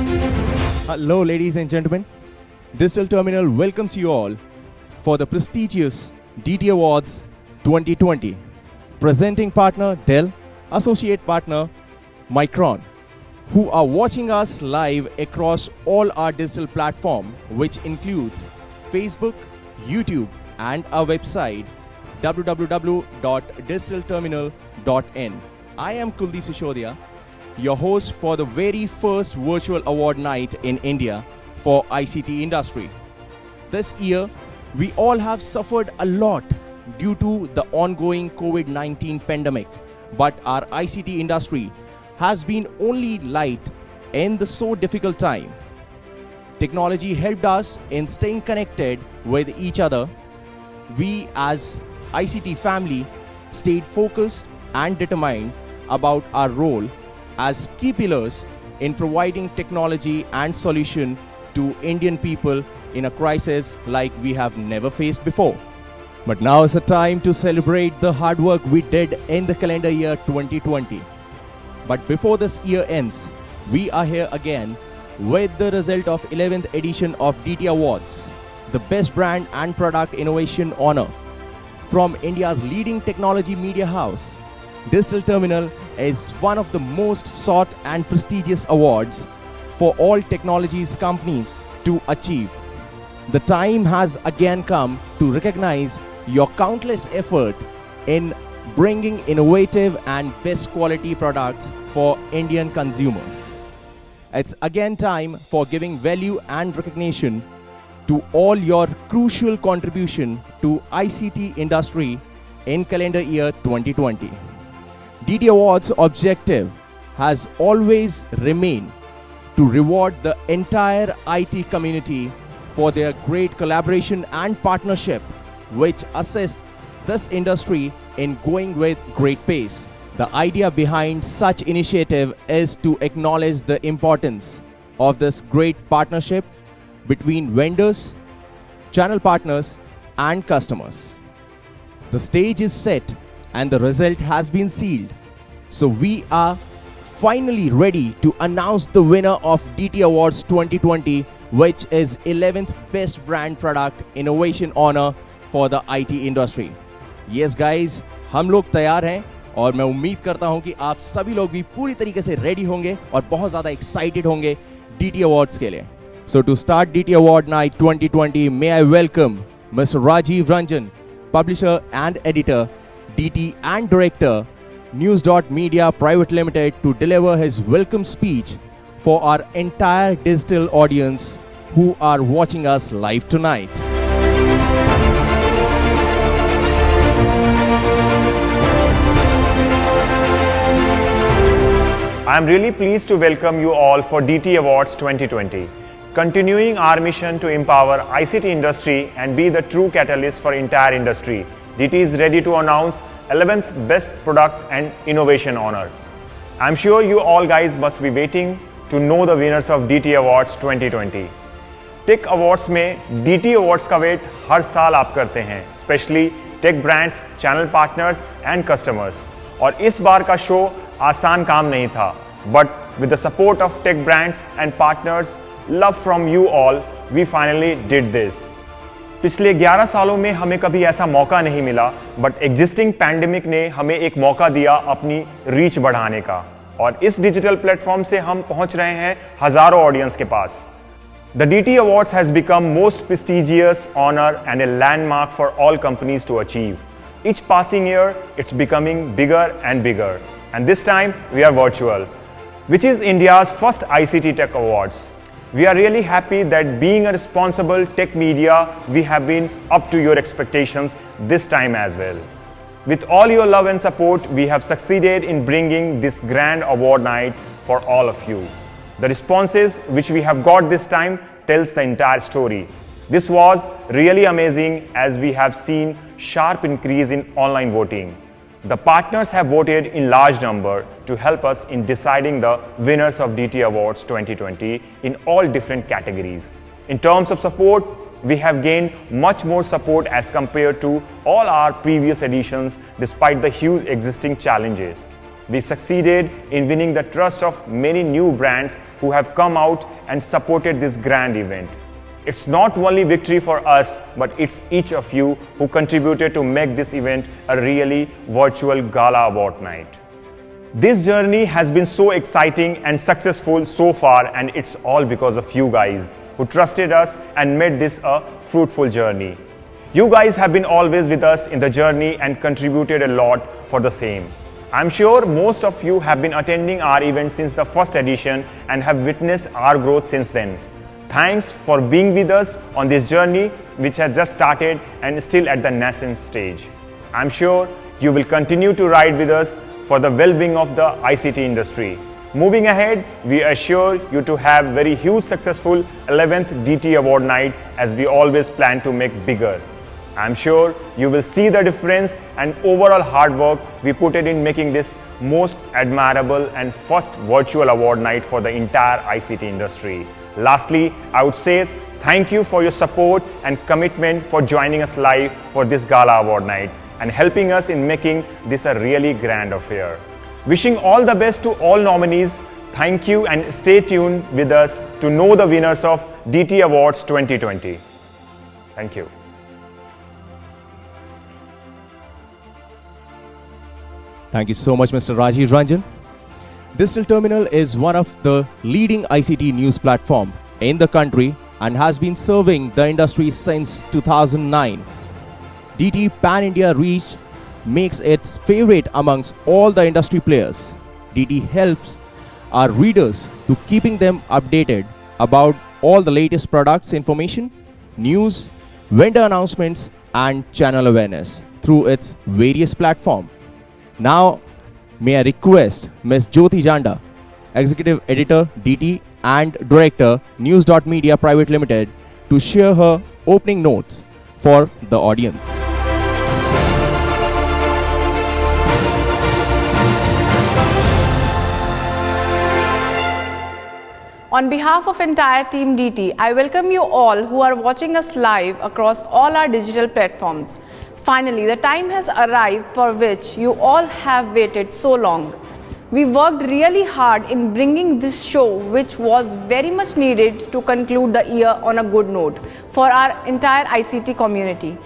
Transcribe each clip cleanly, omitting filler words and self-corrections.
Hello, ladies and gentlemen. Digital Terminal welcomes you all for the prestigious DT Awards 2020. Presenting partner Dell, associate partner Micron, who are watching us live across all our digital platform, which includes Facebook, YouTube, and our website www.digitalterminal.in. I am Kuldeep Sishodia, your host for the very first virtual award night in India for ICT industry. This year, we all have suffered a lot due to the ongoing COVID-19 pandemic, but our ICT industry has been only light in the so difficult time. Technology helped us in staying connected with each other. We as ICT family stayed focused and determined about our role as key pillars in providing technology and solution to Indian people in a crisis like we have never faced before. But now is the time to celebrate the hard work we did in the calendar year 2020. But before this year ends, we are here again with the result of 11th edition of DT Awards, the Best Brand and Product Innovation Honor. From India's leading technology media house, Digital Terminal is one of the most sought and prestigious awards for all technologies companies to achieve. The time has again come to recognize your countless effort in bringing innovative and best quality products for Indian consumers. It's again time for giving value and recognition to all your crucial contribution to ICT industry in calendar year 2020. DT Awards' objective has always remained to reward the entire IT community for their great collaboration and partnership, which assist this industry in going with great pace. The idea behind such initiative is to acknowledge the importance of this great partnership between vendors, channel partners, and customers. The stage is set and the result has been sealed. So we are finally ready to announce the winner of DT Awards 2020, which is 11th Best Brand Product Innovation Honor for the IT industry. Yes guys, हम लोग तैयार हैं और मैं उम्मीद करता हूं कि आप सभी लोग भी पूरी तरीके से रेडी होंगे और बहुत ज़्यादा एक्साइटेड होंगे DT Awards के लिए. So to start DT Award Night 2020, may I welcome Mr. Rajiv Ranjan, Publisher and Editor, DT and Director, News.Media Private Limited, to deliver his welcome speech for our entire digital audience who are watching us live tonight. I am really pleased to welcome you all for DT Awards 2020, continuing our mission to empower ICT industry and be the true catalyst for entire industry. DT is ready to announce 11th Best Product and Innovation Honor. I'm sure you all guys must be waiting to know the winners of DT Awards 2020. Tech Awards में DT Awards का wait हर साल आप करते हैं, specially tech brands, channel partners and customers. और इस बार का शो आसान काम नहीं था, but with the support of tech brands and partners, love from you all, we finally did this. पिछले 11 सालों में हमें कभी ऐसा मौका नहीं मिला, बट एग्जिस्टिंग पैंडेमिक ने हमें एक मौका दिया अपनी रीच बढ़ाने का, और इस डिजिटल प्लेटफॉर्म से हम पहुंच रहे हैं हजारों ऑडियंस के पास. The DT Awards has become most prestigious honor and a landmark for all companies to achieve. Each passing year, it's becoming bigger and bigger. And this time, we are virtual, which is India's first ICT Tech Awards. We are really happy that being a responsible tech media, we have been up to your expectations this time as well. With all your love and support, we have succeeded in bringing this grand award night for all of you. The responses which we have got this time tells the entire story. This was really amazing as we have seen sharp increase in online voting. The partners have voted in large number to help us in deciding the winners of DT Awards 2020 in all different categories. In terms of support, we have gained much more support as compared to all our previous editions despite the huge existing challenges. We succeeded in winning the trust of many new brands who have come out and supported this grand event. It's not only victory for us, but it's each of you who contributed to make this event a really virtual gala award night. This journey has been so exciting and successful so far, and it's all because of you guys who trusted us and made this a fruitful journey. You guys have been always with us in the journey and contributed a lot for the same. I'm sure most of you have been attending our event since the first edition and have witnessed our growth since then. Thanks for being with us on this journey, which has just started and is still at the nascent stage. I'm sure you will continue to ride with us for the well-being of the ICT industry. Moving ahead, we assure you to have very huge successful 11th DT Award night, as we always plan to make bigger. I'm sure you will see the difference and overall hard work we put in making this most admirable and first virtual award night for the entire ICT industry. Lastly, I would say thank you for your support and commitment for joining us live for this Gala Award night and helping us in making this a really grand affair. Wishing all the best to all nominees. Thank you and stay tuned with us to know the winners of DT Awards 2020. Thank you. Thank you so much, Mr. Rajiv Ranjan. Digital Terminal is one of the leading ICT news platform in the country and has been serving the industry since 2009. DT Pan India reach makes its favorite amongst all the industry players. DT helps our readers to keeping them updated about all the latest products information, news, vendor announcements and channel awareness through its various platforms. Now, may I request Ms. Jyoti Janda, Executive Editor, DT and Director, News.Media Private Limited, to share her opening notes for the audience. On behalf of entire team DT, I welcome you all who are watching us live across all our digital platforms. Finally, the time has arrived for which you all have waited so long. We worked really hard in bringing this show, which was very much needed to conclude the year on a good note for our entire ICT community.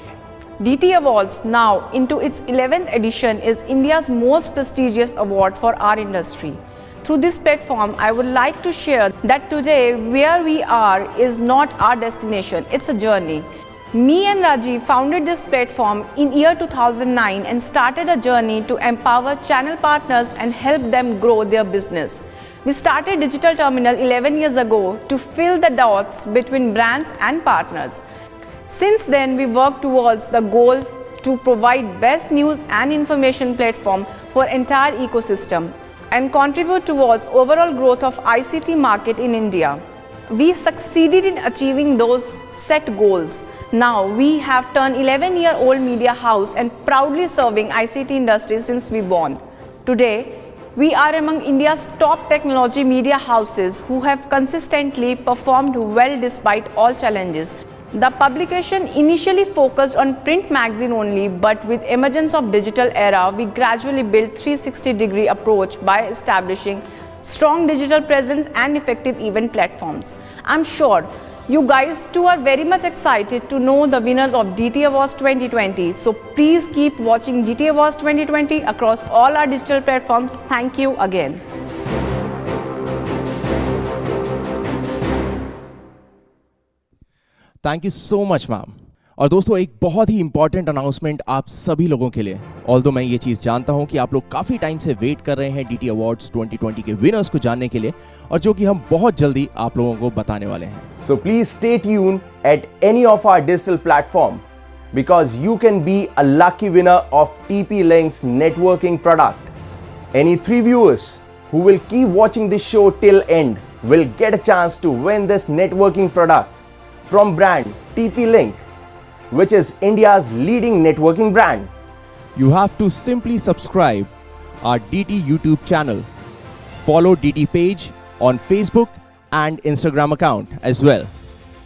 DT Awards, now into its 11th edition, is India's most prestigious award for our industry. Through this platform, I would like to share that today where we are is not our destination, it's a journey. Me and Rajiv founded this platform in year 2009 and started a journey to empower channel partners and help them grow their business. We started Digital Terminal 11 years ago to fill the dots between brands and partners. Since then, we work towards the goal to provide best news and information platform for entire ecosystem and contribute towards overall growth of ICT market in India. We succeeded in achieving those set goals. Now we have turned 11-year-old media house and proudly serving ICT industry since we born. Today, we are among India's top technology media houses who have consistently performed well despite all challenges. The publication initially focused on print magazine only, but with emergence of digital era, we gradually built 360-degree approach by establishing strong digital presence and effective event platforms. I'm sure you guys too are very much excited to know the winners of DT Awards 2020. So please keep watching DT Awards 2020 across all our digital platforms. Thank you again. Thank you so much ma'am. और दोस्तों, एक बहुत ही important announcement आप सभी लोगों के लिए। Although मैं ये चीज़ जानता हूं कि आप लोग काफ़ी टाइम से वेट कर रहे हैं DT अवार्ड्स 2020 के विनर्स को जानने के लिए, और जो कि हम बहुत जल्दी आप लोगों को बताने वाले हैं। So please stay tuned at any of our digital platform because you can be a lucky winner of TP-Link's networking product. Any 3 viewers who will keep watching this show till end will get a chance to win this networking product from brand TP-Link, which is India's leading networking brand. You have to simply subscribe our DT YouTube channel, follow DT page on Facebook and Instagram account as well.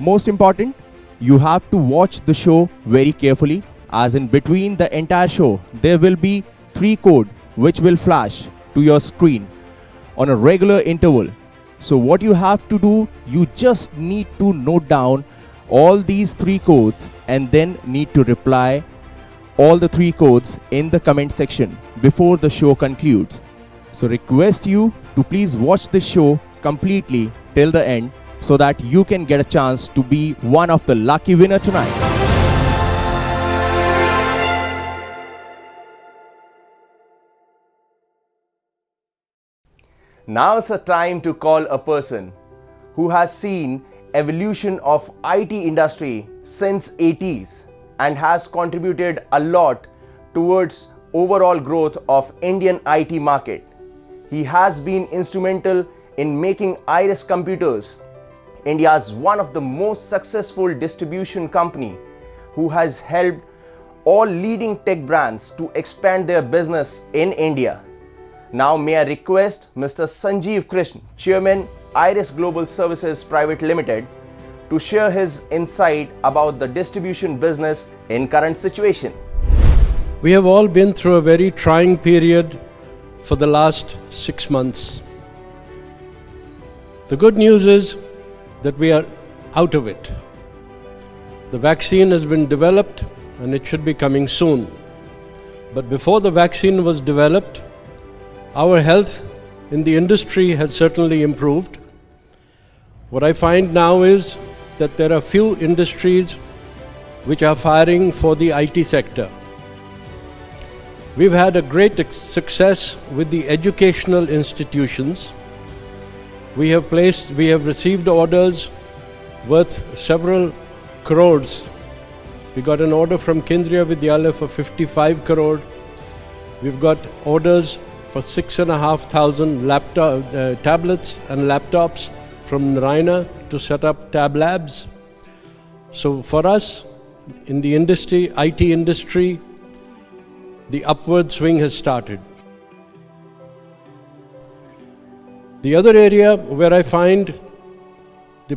Most important, you have to watch the show very carefully, as in between the entire show there will be 3 codes which will flash to your screen on a regular interval. So what you have to do, you just need to note down all these 3 codes and then need to reply all the 3 codes in the comment section before the show concludes. So request you to please watch this show completely till the end so that you can get a chance to be one of the lucky winner tonight. Now's the time to call a person who has seen evolution of IT industry since 80s and has contributed a lot towards overall growth of Indian IT market. He has been instrumental in making Iris Computers India's one of the most successful distribution company who has helped all leading tech brands to expand their business in India. Now may I request Mr. Sanjeev Krishn, Chairman, Iris Global Services Private Limited, to share his insight about the distribution business in current situation. We have all been through a very trying period for the last 6 months. The good news is that we are out of it. The vaccine has been developed and it should be coming soon. But before the vaccine was developed, our health in the industry has certainly improved. What I find now is that there are few industries which are firing for the IT sector. We've had a great success with the educational institutions. We have received orders worth several crores. We got an order from Kendriya Vidyalaya for 55 crore. We've got orders for 6,500 tablets and laptops from Narayana to set up tab labs. So for us, in the industry, IT industry, the upward swing has started. The other area where I find the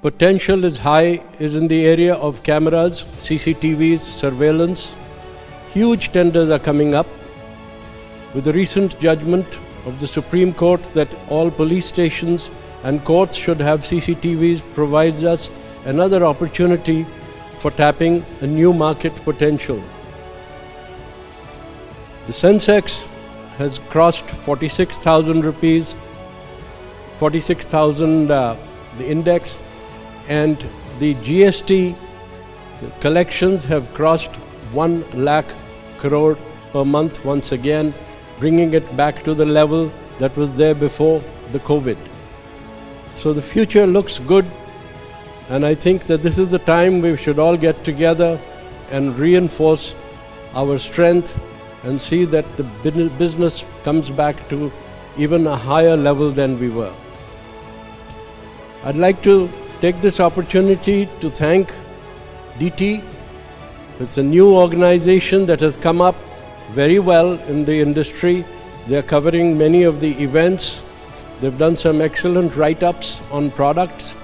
potential is high is in the area of cameras, CCTVs, surveillance. Huge tenders are coming up. With the recent judgment of the Supreme Court that all police stations and courts should have CCTVs provides us another opportunity for tapping a new market potential. The Sensex has crossed 46,000 rupees, 46,000 the index, and the GST collections have crossed 1 lakh crore per month once again, bringing it back to the level that was there before the COVID. So the future looks good, and I think that this is the time we should all get together and reinforce our strength and see that the business comes back to even a higher level than we were. I'd like to take this opportunity to thank DT. It's a new organization that has come up very well in the industry. They're covering many of the events. They've done some excellent write-ups on products.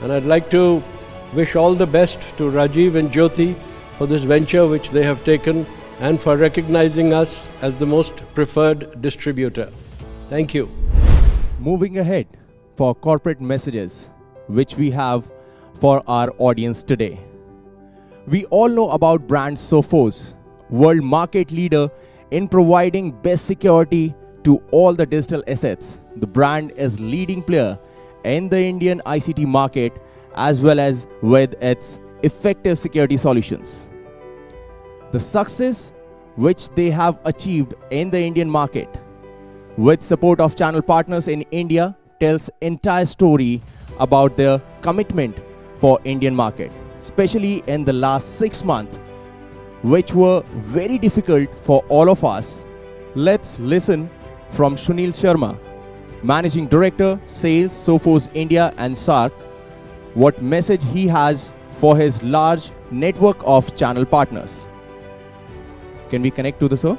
And I'd like to wish all the best to Rajiv and Jyoti for this venture which they have taken and for recognizing us as the most preferred distributor. Thank you. Moving ahead for corporate messages which we have for our audience today. We all know about brand Sophos, world market leader in providing best security to all the digital assets. The brand is leading player in the Indian ICT market as well as with its effective security solutions. The success which they have achieved in the Indian market with support of channel partners in India tells entire story about their commitment for Indian market, especially in the last 6 months, which were very difficult for all of us. Let's listen from Sunil Sharma, Managing Director, Sales, Sophos India and SARC, what message he has for his large network of channel partners. Can we connect to the sir?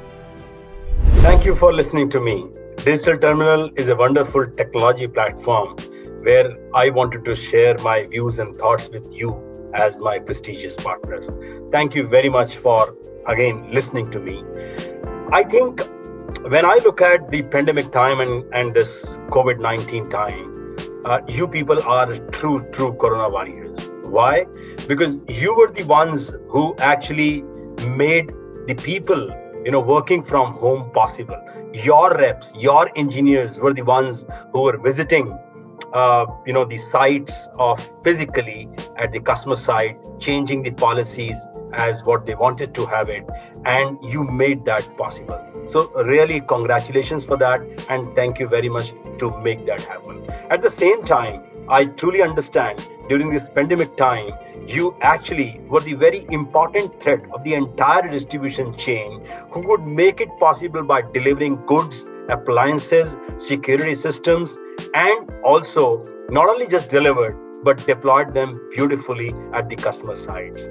Thank you for listening to me. Digital Terminal is a wonderful technology platform where I wanted to share my views and thoughts with you as my prestigious partners. Thank you very much for again listening to me. I think when I look at the pandemic time and this COVID-19 time, you people are true Corona warriors. Why? Because you were the ones who actually made the people, working from home possible. Your reps, your engineers were the ones who were visiting, the sites of physically at the customer side, changing the policies as what they wanted to have it, and you made that possible. So really congratulations for that, and thank you very much to make that happen. At the same time, I truly understand during this pandemic time, you actually were the very important thread of the entire distribution chain who would make it possible by delivering goods, appliances, security systems, and also not only just delivered, but deployed them beautifully at the customer sites.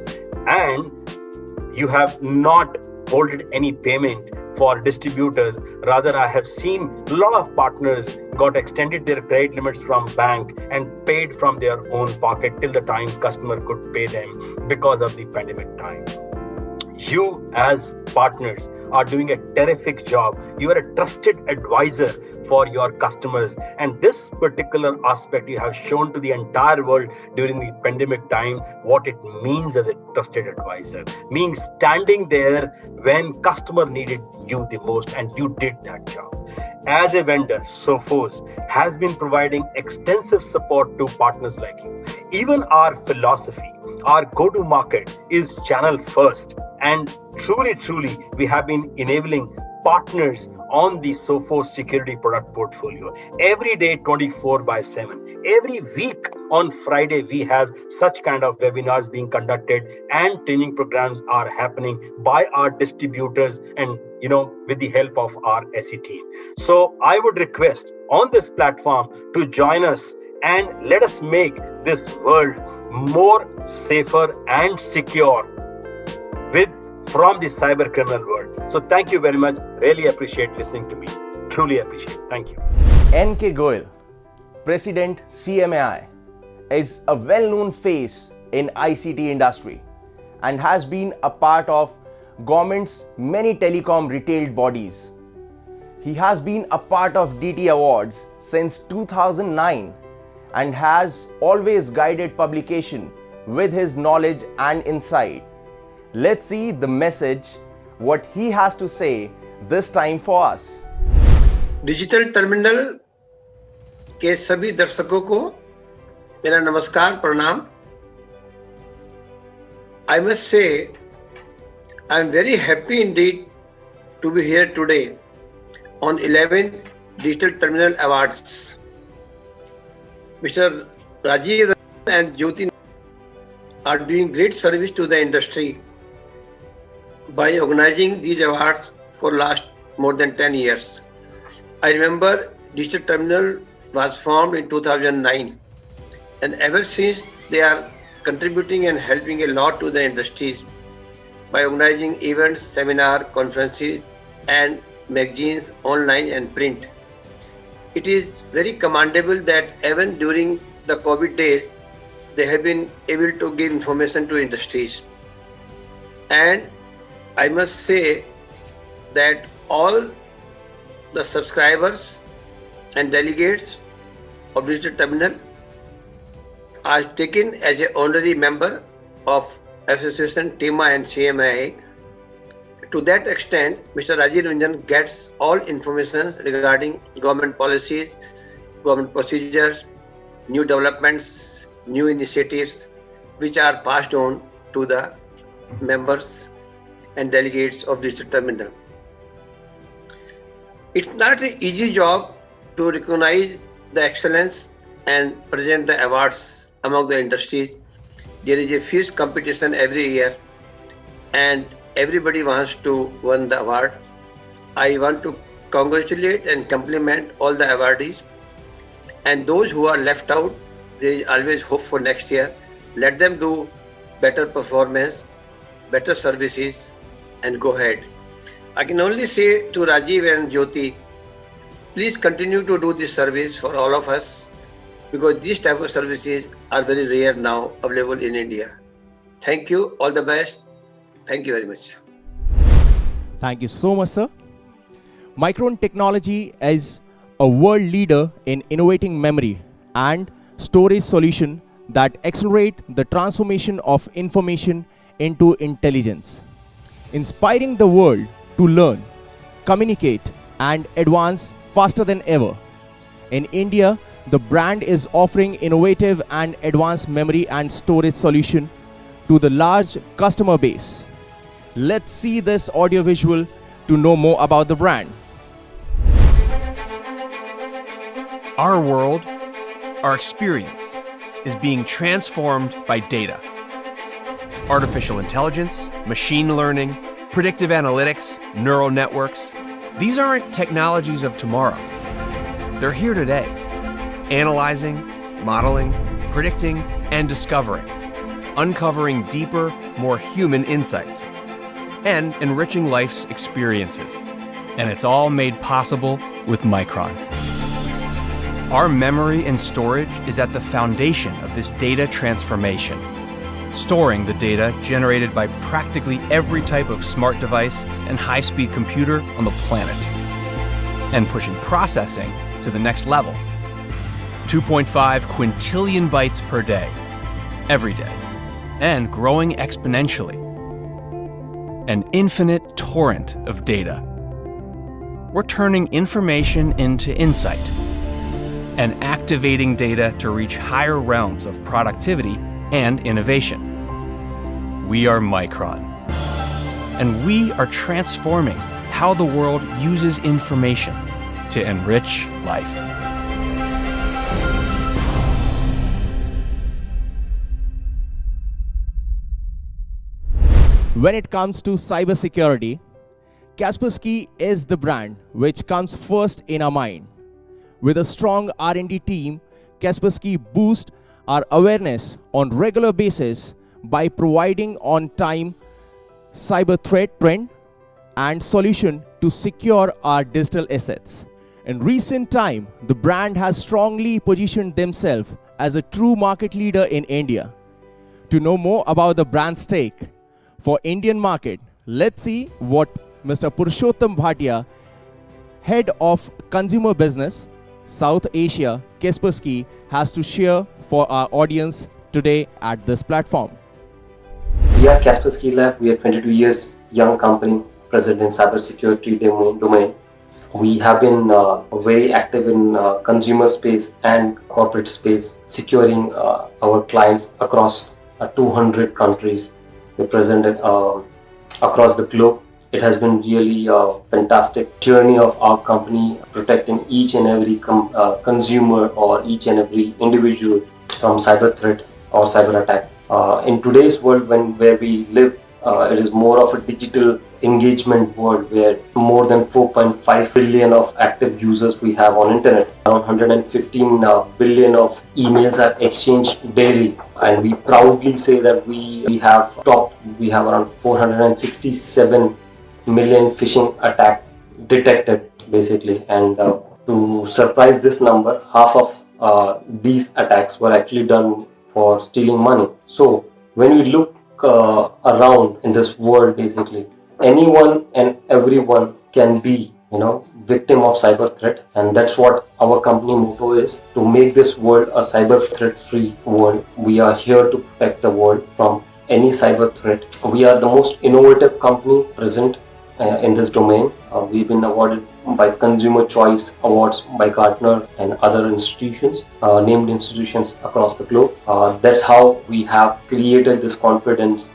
And you have not holded any payment for distributors. Rather, I have seen a lot of partners got extended their credit limits from bank and paid from their own pocket till the time customer could pay them because of the pandemic time. You as partners are doing a terrific job. You are a trusted advisor for your customers, and this particular aspect you have shown to the entire world during the pandemic time what it means as a trusted advisor, means standing there when customer needed you the most, and you did that job. As a vendor, Sophos has been providing extensive support to partners like you. Even our philosophy, our go-to-market is channel first, and truly, we have been enabling partners on the Sophos security product portfolio every day, 24/7. Every week on Friday, we have such kind of webinars being conducted and training programs are happening by our distributors and, with the help of our SE team. So I would request on this platform to join us and let us make this world more safer and secure from the cyber criminal world. So thank you very much. Really appreciate listening to me. Truly appreciate. Thank you. N.K. Goyal, President CMAI, is a well-known face in ICT industry and has been a part of government's many telecom retailed bodies. He has been a part of DT Awards since 2009 and has always guided publication with his knowledge and insight. Let's see the message, what he has to say this time for us. Digital terminal के सभी दर्शकों को मेरा नमस्कार, प्रणाम. I must say, I am very happy indeed to be here today on 11th Digital Terminal Awards. Mr. Rajiv and Jyoti are doing great service to the industry by organizing these awards for last more than 10 years. I remember Digital Terminal was formed in 2009, and ever since they are contributing and helping a lot to the industries by organizing events, seminar, conferences and magazines online and print. It is very commendable that even during the COVID days, they have been able to give information to industries. And I must say that all the subscribers and delegates of Digital Terminal are taken as an honorary member of Association TEMA and CMAI. To that extent, Mr. Rajiv Ranjan gets all information regarding government policies, government procedures, new developments, new initiatives, which are passed on to the members and delegates of Digital Terminal. It's not an easy job to recognize the excellence and present the awards among the industry. There is a fierce competition every year and everybody wants to win the award. I want to congratulate and compliment all the awardees, and those who are left out, there is always hope for next year. Let them do better performance, better services, and go ahead. I can only say to Rajiv and Jyoti, please continue to do this service for all of us, because these type of services are very rare now available in India. Thank you. All the best. Thank you very much. Thank you so much, sir. Micron Technology is a world leader in innovating memory and storage solution that accelerate the transformation of information into intelligence, inspiring the world to learn, communicate, and advance faster than ever. In India, the brand is offering innovative and advanced memory and storage solution to the large customer base. Let's see this audiovisual to know more about the brand. Our world, our experience, is being transformed by data. Artificial intelligence, machine learning, predictive analytics, neural networks. These aren't technologies of tomorrow. They're here today, analyzing, modeling, predicting, and discovering, uncovering deeper, more human insights, and enriching life's experiences. And it's all made possible with Micron. Our memory and storage is at the foundation of this data transformation, storing the data generated by practically every type of smart device and high-speed computer on the planet, and pushing processing to the next level. 2.5 quintillion bytes per day, every day, and growing exponentially. An infinite torrent of data. We're turning information into insight and activating data to reach higher realms of productivity and innovation. We are Micron, and we are transforming how the world uses information to enrich life. When it comes to cybersecurity, Kaspersky is the brand which comes first in our mind. With a strong R&D team, Kaspersky boosts our awareness on regular basis by providing on-time cyber threat trend and solution to secure our digital assets. In recent time, the brand has strongly positioned themselves as a true market leader in India. To know more about the brand's stake for Indian market, let's see what Mr. Purushottam Bhatia, Head of Consumer Business, South Asia, Kaspersky, has to share for our audience today at this platform. We are Kaspersky Lab. We are 22 years young company present in cybersecurity domain. We have been very active in consumer space and corporate space, securing our clients across 200 countries. We're present across the globe. It has been really a fantastic journey of our company, protecting each and every consumer or each and every individual from cyber threat or cyber attack. In today's world, where we live, it is more of a digital engagement world where more than 4.5 billion of active users we have on internet. Around 115 billion of emails are exchanged daily, and we proudly say that we have around 467 million phishing attack detected basically, and to surprise this number, half of these attacks were actually done for stealing money. So when we look around in this world, basically anyone and everyone can be victim of cyber threat, and that's what our company motto is, to make this world a cyber threat free world. We are here to protect the world from any cyber threat. We are the most innovative company present in this domain. We've been awarded by Consumer Choice Awards by Gartner and other institutions, named institutions across the globe. That's how we have created this confidence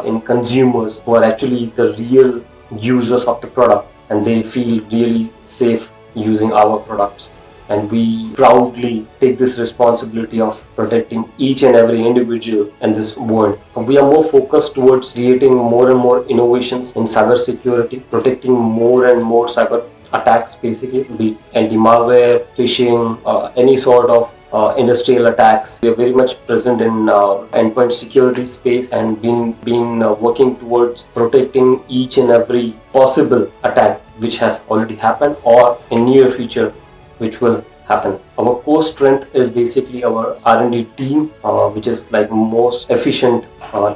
in consumers who are actually the real users of the product, and they feel really safe using our products. And we proudly take this responsibility of protecting each and every individual in this world. We are more focused towards creating more and more innovations in cybersecurity, protecting more and more cyber attacks, basically, be anti-malware, phishing, any sort of industrial attacks. We are very much present in endpoint security space, and been working towards protecting each and every possible attack which has already happened or in near future which will happen. Our core strength is basically our R&D team, which is like most efficient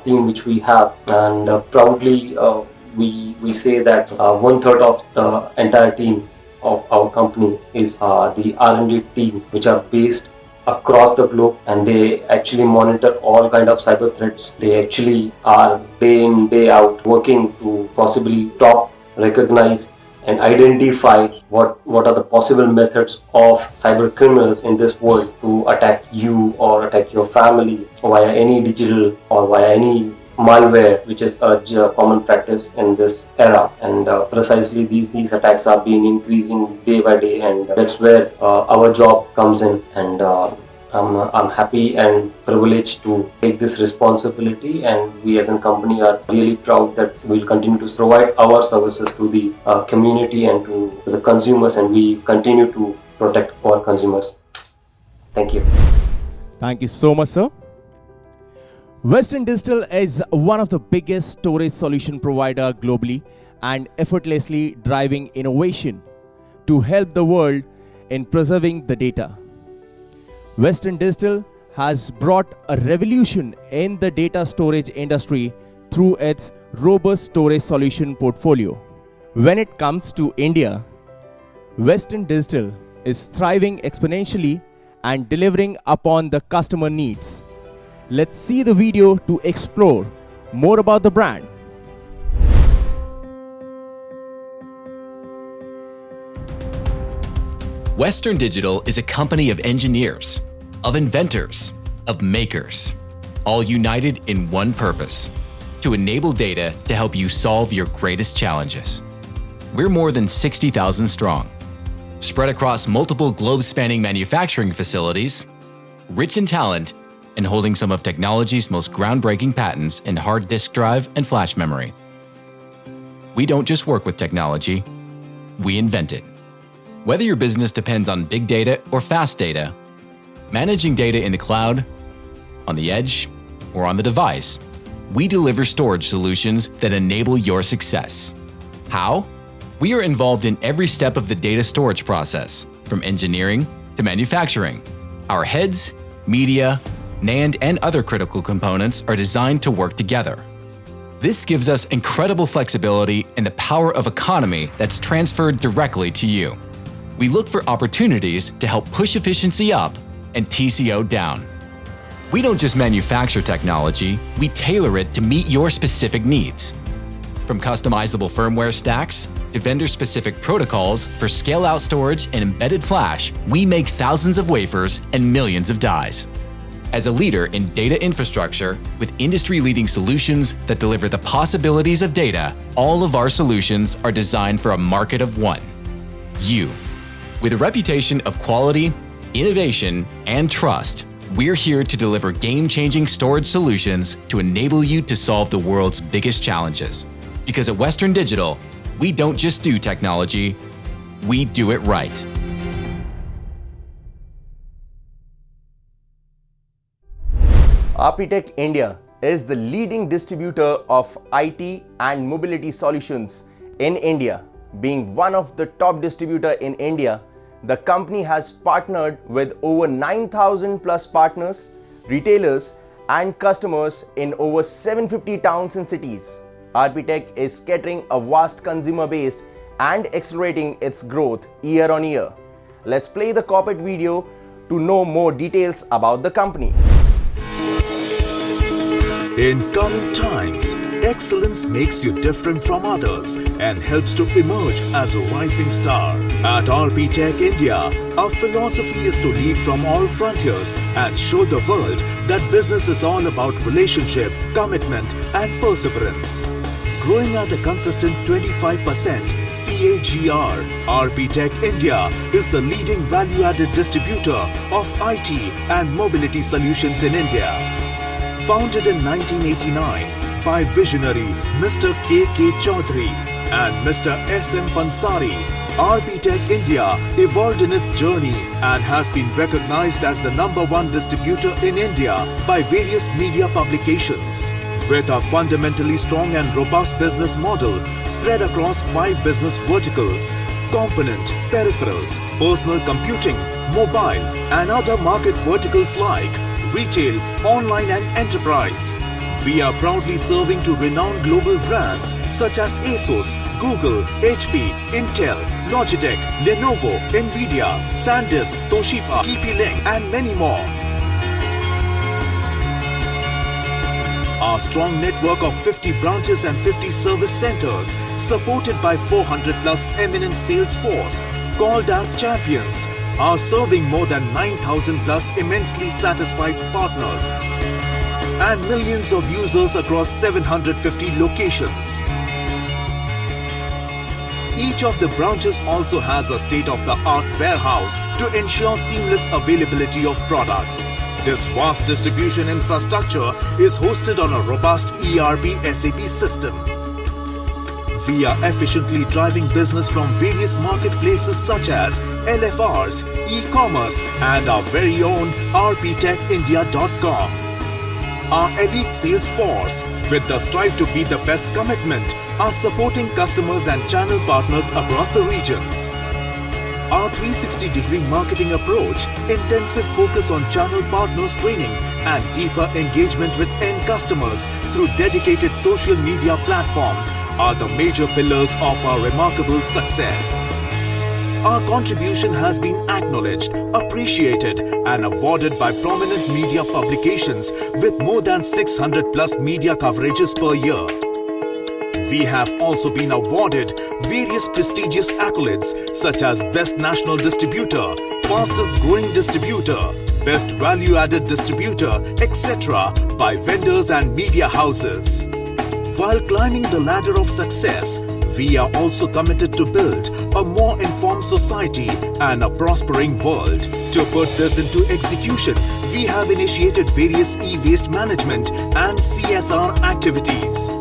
team which we have, and proudly we say that 1/3 of the entire team of our company is the R&D team, which are based across the globe, and they actually monitor all kind of cyber threats. They actually are day in, day out working to possibly stop, recognize and identify what are the possible methods of cyber criminals in this world to attack you or attack your family via any digital or via any malware, which is a common practice in this era. And precisely these attacks are being increasing day by day, and that's where our job comes in. And I'm happy and privileged to take this responsibility, and we as a company are really proud that we'll continue to provide our services to the community and to the consumers, and we continue to protect our consumers. Thank you. Thank you so much, sir. Western Digital is one of the biggest storage solution provider globally and effortlessly driving innovation to help the world in preserving the data. Western Digital has brought a revolution in the data storage industry through its robust storage solution portfolio. When it comes to India, Western Digital is thriving exponentially and delivering upon the customer needs. Let's see the video to explore more about the brand. Western Digital is a company of engineers, of inventors, of makers, all united in one purpose: to enable data to help you solve your greatest challenges. We're more than 60,000 strong, spread across multiple globe-spanning manufacturing facilities, rich in talent, and holding some of technology's most groundbreaking patents in hard disk drive and flash memory. We don't just work with technology, we invent it. Whether your business depends on big data or fast data, managing data in the cloud, on the edge, or on the device, we deliver storage solutions that enable your success. How? We are involved in every step of the data storage process, from engineering to manufacturing. Our heads, media, NAND, and other critical components are designed to work together. This gives us incredible flexibility and the power of economy that's transferred directly to you. We look for opportunities to help push efficiency up and TCO down. We don't just manufacture technology, we tailor it to meet your specific needs. From customizable firmware stacks to vendor-specific protocols for scale-out storage and embedded flash, we make thousands of wafers and millions of dies. As a leader in data infrastructure with industry-leading solutions that deliver the possibilities of data, all of our solutions are designed for a market of one: you. With a reputation of quality, innovation, and trust, we're here to deliver game-changing storage solutions to enable you to solve the world's biggest challenges. Because at Western Digital, we don't just do technology, we do it right. RPTech India is the leading distributor of IT and mobility solutions in India. Being one of the top distributors in India, the company has partnered with over 9,000 plus partners, retailers and customers in over 750 towns and cities. RPTech is catering a vast consumer base and accelerating its growth year on year. Let's play the corporate video to know more details about the company. In current times, excellence makes you different from others and helps to emerge as a rising star. At RPTech India, our philosophy is to lead from all frontiers and show the world that business is all about relationship, commitment, and perseverance. Growing at a consistent 25% CAGR, RPTech India is the leading value-added distributor of IT and mobility solutions in India. Founded in 1989 by visionary Mr. K.K. Chaudhary and Mr. S.M. Pansari, RPTech India evolved in its journey and has been recognized as the #1 distributor in India by various media publications. With a fundamentally strong and robust business model spread across 5 business verticals: component, peripherals, personal computing, mobile, and other market verticals like retail, online, and enterprise. We are proudly serving to renowned global brands such as ASUS, Google, HP, Intel, Logitech, Lenovo, Nvidia, SanDisk, Toshiba, TP-Link and many more. Our strong network of 50 branches and 50 service centers, supported by 400 plus eminent sales force, called as champions, are serving more than 9,000 plus immensely satisfied partners and millions of users across 750 locations. Each of the branches also has a state-of-the-art warehouse to ensure seamless availability of products. This vast distribution infrastructure is hosted on a robust ERP SAP system. We are efficiently driving business from various marketplaces such as LFRs, e-commerce and our very own rptechindia.com. Our elite sales force, with the strive to be the best commitment, are supporting customers and channel partners across the regions. Our 360-degree marketing approach, intensive focus on channel partners training and deeper engagement with end customers through dedicated social media platforms are the major pillars of our remarkable success. Our contribution has been acknowledged, appreciated and awarded by prominent media publications with more than 600 plus media coverages per year. We have also been awarded various prestigious accolades such as Best National Distributor, Fastest Growing Distributor, Best Value-Added Distributor, etc. by vendors and media houses. While climbing the ladder of success, we are also committed to build a more informed society and a prospering world. To put this into execution, we have initiated various e-waste management and CSR activities.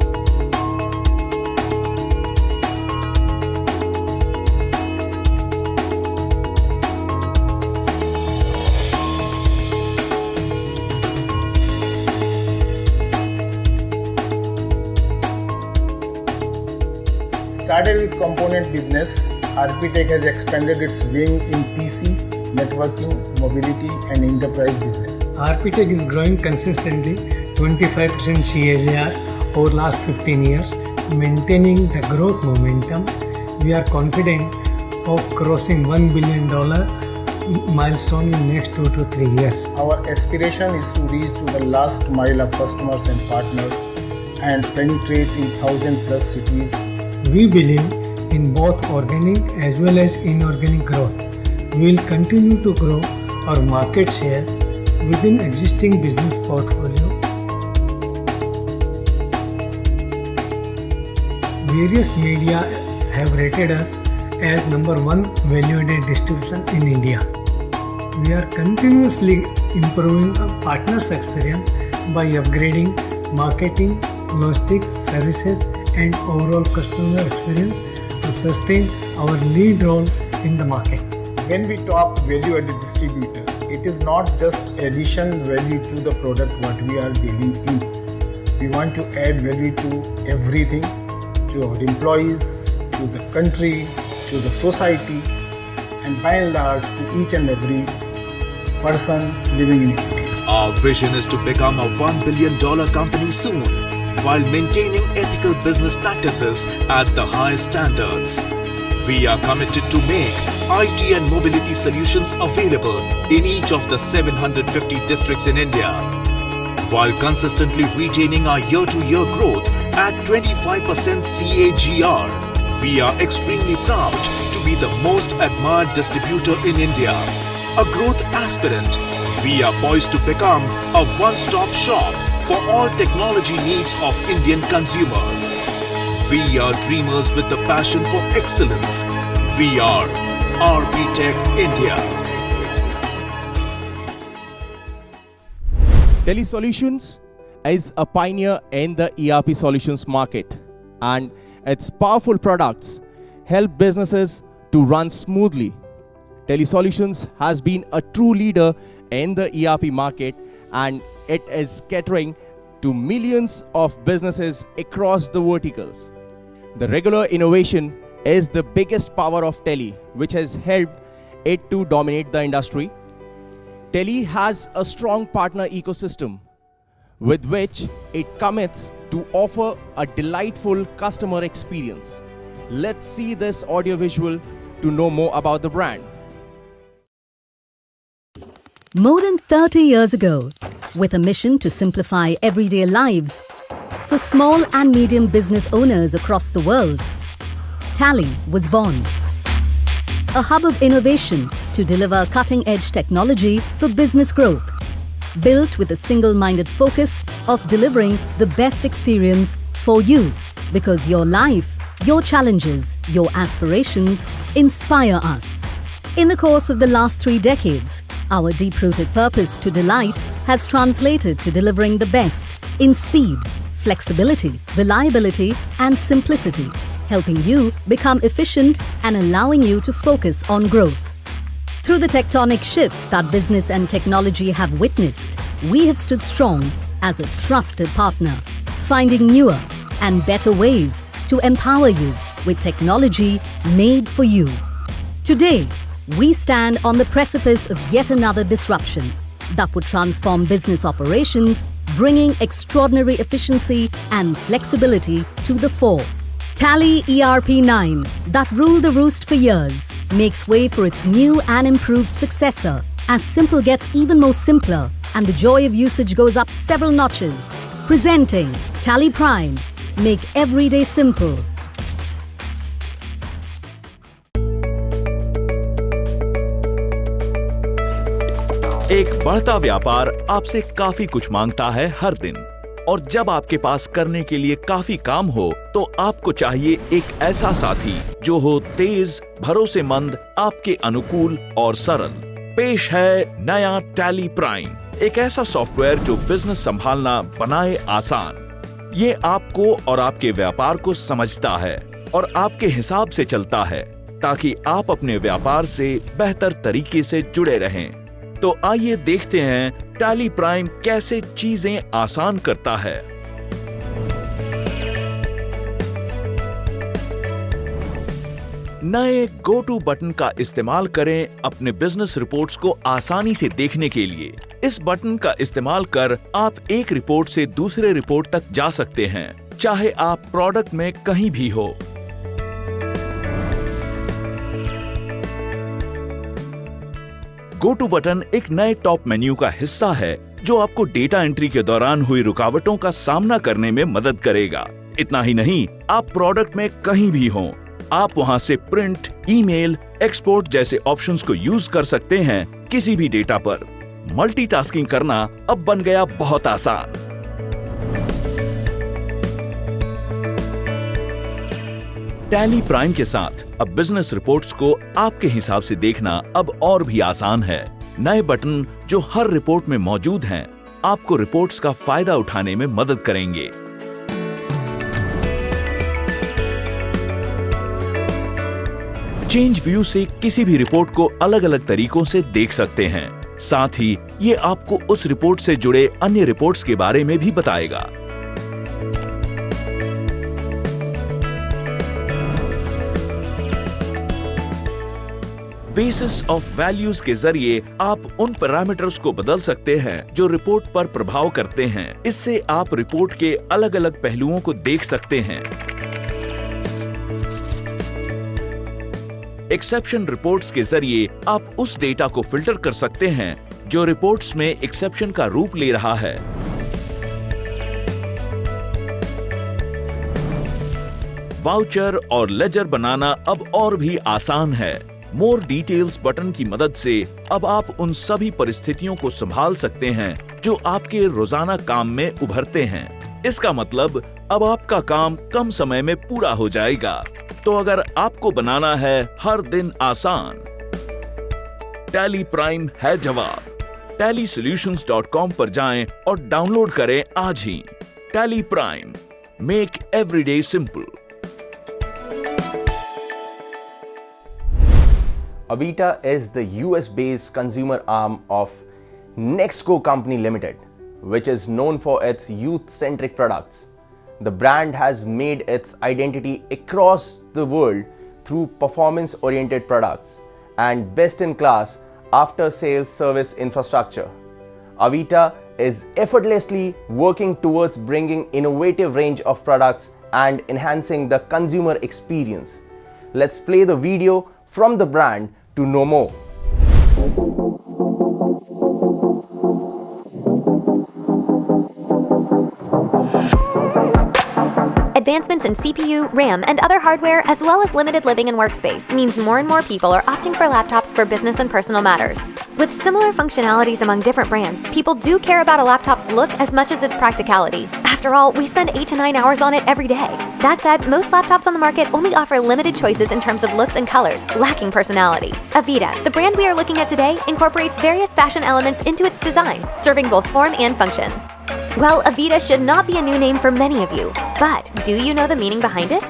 Started with component business, RPTech has expanded its wing in PC, networking, mobility and enterprise business. RPTech is growing consistently 25% CAGR over last 15 years, maintaining the growth momentum. We are confident of crossing $1 billion milestone in next 2 to 3 years. Our aspiration is to reach to the last mile of customers and partners and penetrate in 1,000 plus cities. We believe in both organic as well as inorganic growth. We will continue to grow our market share within existing business portfolio. Various media have rated us as #1 value-added distribution in India. We are continuously improving our partners' experience by upgrading marketing, logistics, services and overall customer experience to sustain our lead role in the market. When we talk value-added distributor, it is not just addition value to the product what we are dealing in. We want to add value to everything, to our employees, to the country, to the society, and by and large to each and every person living in India. Our vision is to become a $1 billion company soon, while maintaining ethical business practices at the highest standards. We are committed to make IT and mobility solutions available in each of the 750 districts in India, while consistently retaining our year-to-year growth at 25% CAGR. We are extremely proud to be the most admired distributor in India. A growth aspirant, we are poised to become a one-stop shop for all technology needs of Indian consumers. We are dreamers with the passion for excellence. We are RPTech India. Tele Solutions is a pioneer in the ERP solutions market, and its powerful products help businesses to run smoothly. Tele Solutions has been a true leader in the ERP market, and it is catering to millions of businesses across the verticals. The regular innovation is the biggest power of Tele, which has helped it to dominate the industry. Tele has a strong partner ecosystem with which it commits to offer a delightful customer experience. Let's see this audiovisual to know more about the brand. More than 30 years ago, with a mission to simplify everyday lives for small and medium business owners across the world, Tally was born. A hub of innovation to deliver cutting-edge technology for business growth, built with a single-minded focus of delivering the best experience for you, because your life, your challenges, your aspirations inspire us. In the course of the last 3 decades, our deep-rooted purpose to delight has translated to delivering the best in speed, flexibility, reliability, and simplicity, helping you become efficient and allowing you to focus on growth. Through the tectonic shifts that business and technology have witnessed, we have stood strong as a trusted partner, finding newer and better ways to empower you with technology made for you. Today, we stand on the precipice of yet another disruption that would transform business operations, bringing extraordinary efficiency and flexibility to the fore. Tally ERP9, that ruled the roost for years, makes way for its new and improved successor, as simple gets even more simpler and the joy of usage goes up several notches. Presenting Tally Prime, make everyday simple. एक बढ़ता व्यापार आपसे काफी कुछ मांगता है हर दिन, और जब आपके पास करने के लिए काफी काम हो तो आपको चाहिए एक ऐसा साथी जो हो तेज, भरोसेमंद, आपके अनुकूल और सरल। पेश है नया टैली प्राइम, एक ऐसा सॉफ्टवेयर जो बिजनेस संभालना बनाए आसान। ये आपको और आपके व्यापार को समझता है और आपके हिसाब से चलता है, ताकि आप अपने व्यापार से बेहतर तरीके से जुड़े रहें। तो आइए देखते हैं टैली प्राइम कैसे चीजें आसान करता है। नए गो टू बटन का इस्तेमाल करें अपने बिजनेस रिपोर्ट्स को आसानी से देखने के लिए। इस बटन का इस्तेमाल कर आप एक रिपोर्ट से दूसरे रिपोर्ट तक जा सकते हैं, चाहे आप प्रोडक्ट में कहीं भी हो। गो टू बटन एक नए टॉप मेन्यू का हिस्सा है जो आपको डेटा एंट्री के दौरान हुई रुकावटों का सामना करने में मदद करेगा। इतना ही नहीं, आप प्रोडक्ट में कहीं भी हों, आप वहां से प्रिंट, ईमेल, एक्सपोर्ट जैसे ऑप्शंस को यूज कर सकते हैं किसी भी डेटा पर। मल्टीटास्किंग करना अब बन गया बहुत आसान। टैली प्राइम के साथ अब बिजनेस रिपोर्ट्स को आपके हिसाब से देखना अब और भी आसान है। नए बटन जो हर रिपोर्ट में मौजूद हैं, आपको रिपोर्ट्स का फायदा उठाने में मदद करेंगे। चेंज व्यू से किसी भी रिपोर्ट को अलग अलग तरीकों से देख सकते हैं। साथ ही ये आपको उस रिपोर्ट से जुड़े अन्य रिपोर्ट्स के बारे में भी बताएगा। बेसिस ऑफ वैल्यूज के जरिए आप उन पैरामीटर्स को बदल सकते हैं जो रिपोर्ट पर प्रभाव करते हैं। इससे आप रिपोर्ट के अलग अलग पहलुओं को देख सकते हैं। एक्सेप्शन रिपोर्ट्स के जरिए आप उस डेटा को फिल्टर कर सकते हैं जो रिपोर्ट्स में एक्सेप्शन का रूप ले रहा है। वाउचर और लेजर बनाना अब और भी आसान है। मोर डिटेल्स बटन की मदद से अब आप उन सभी परिस्थितियों को संभाल सकते हैं जो आपके रोजाना काम में उभरते हैं। इसका मतलब अब आपका काम कम समय में पूरा हो जाएगा। तो अगर आपको बनाना है हर दिन आसान, टैली प्राइम है जवाब। tallysolutions.com पर जाएं और डाउनलोड करें आज ही। Tally Prime, make everyday simple. Avita is the US-based consumer arm of Nextco Company Limited, which is known for its youth-centric products. The brand has made its identity across the world through performance-oriented products and best-in-class after-sales service infrastructure. Avita is effortlessly working towards bringing innovative range of products and enhancing the consumer experience. Let's play the video from the brand to know more. Advancements in CPU, RAM, and other hardware, as well as limited living and workspace, means more and more people are opting for laptops for business and personal matters. With similar functionalities among different brands, people do care about a laptop's look as much as its practicality. After all, we spend 8 to 9 hours on it every day. That said, most laptops on the market only offer limited choices in terms of looks and colors, lacking personality. Avida, the brand we are looking at today, incorporates various fashion elements into its designs, serving both form and function. Well, Avida should not be a new name for many of you, but do you know the meaning behind it?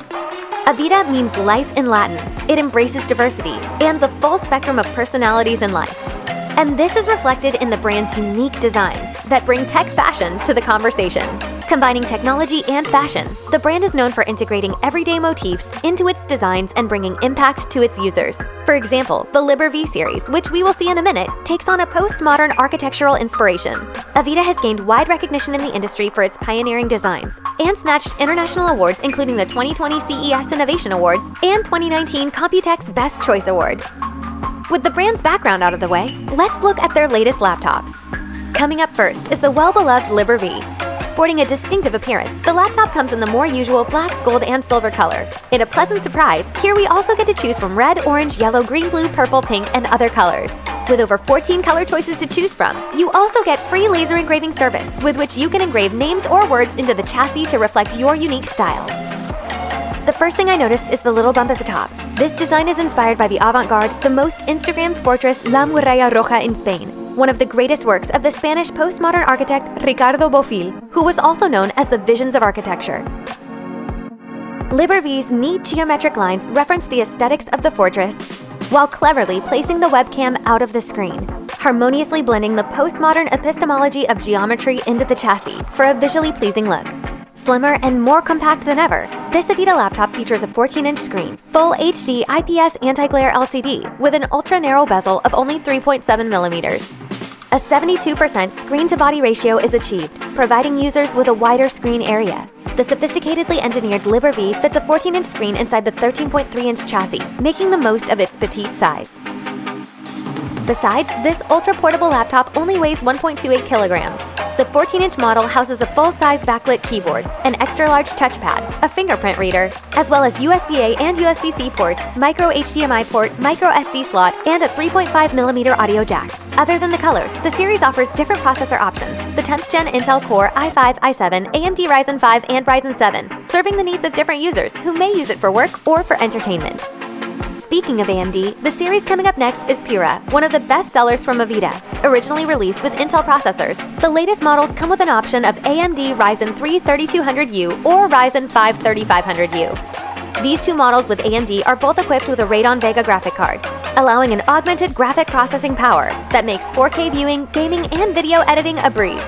Avida means life in Latin. It embraces diversity and the full spectrum of personalities in life. And this is reflected in the brand's unique designs that bring tech fashion to the conversation. Combining technology and fashion, the brand is known for integrating everyday motifs into its designs and bringing impact to its users. For example, the Liber V series, which we will see in a minute, takes on a postmodern architectural inspiration. Avida has gained wide recognition in the industry for its pioneering designs and snatched international awards including the 2020 CES Innovation Awards and 2019 Computex Best Choice Award. With the brand's background out of the way, let's look at their latest laptops. Coming up first is the well-beloved Liber V. Sporting a distinctive appearance, the laptop comes in the more usual black, gold, and silver color. In a pleasant surprise, here we also get to choose from red, orange, yellow, green, blue, purple, pink, and other colors. With over 14 color choices to choose from, you also get free laser engraving service, with which you can engrave names or words into the chassis to reflect your unique style. The first thing I noticed is the little bump at the top. This design is inspired by the avant-garde, the most Instagrammed fortress La Muralla Roja in Spain, one of the greatest works of the Spanish postmodern architect Ricardo Bofill, who was also known as the Visions of Architecture. Liber V's neat geometric lines reference the aesthetics of the fortress, while cleverly placing the webcam out of the screen, harmoniously blending the postmodern epistemology of geometry into the chassis for a visually pleasing look. Slimmer and more compact than ever, this Avida laptop features a 14-inch screen, full HD IPS anti-glare LCD with an ultra-narrow bezel of only 3.7 millimeters. A 72% screen-to-body ratio is achieved, providing users with a wider screen area. The sophisticatedly engineered Liber V fits a 14-inch screen inside the 13.3-inch chassis, making the most of its petite size. Besides, this ultra-portable laptop only weighs 1.28 kilograms. The 14-inch model houses a full-size backlit keyboard, an extra-large touchpad, a fingerprint reader, as well as USB-A and USB-C ports, micro HDMI port, micro SD slot, and a 3.5mm audio jack. Other than the colors, the series offers different processor options, the 10th Gen Intel Core i5, i7, AMD Ryzen 5, and Ryzen 7, serving the needs of different users who may use it for work or for entertainment. Speaking of AMD, the series coming up next is Pura, one of the best sellers from Avida. Originally released with Intel processors, the latest models come with an option of AMD Ryzen 3 3200U or Ryzen 5 3500U. These two models with AMD are both equipped with a Radeon Vega graphic card, allowing an augmented graphic processing power that makes 4K viewing, gaming, and video editing a breeze.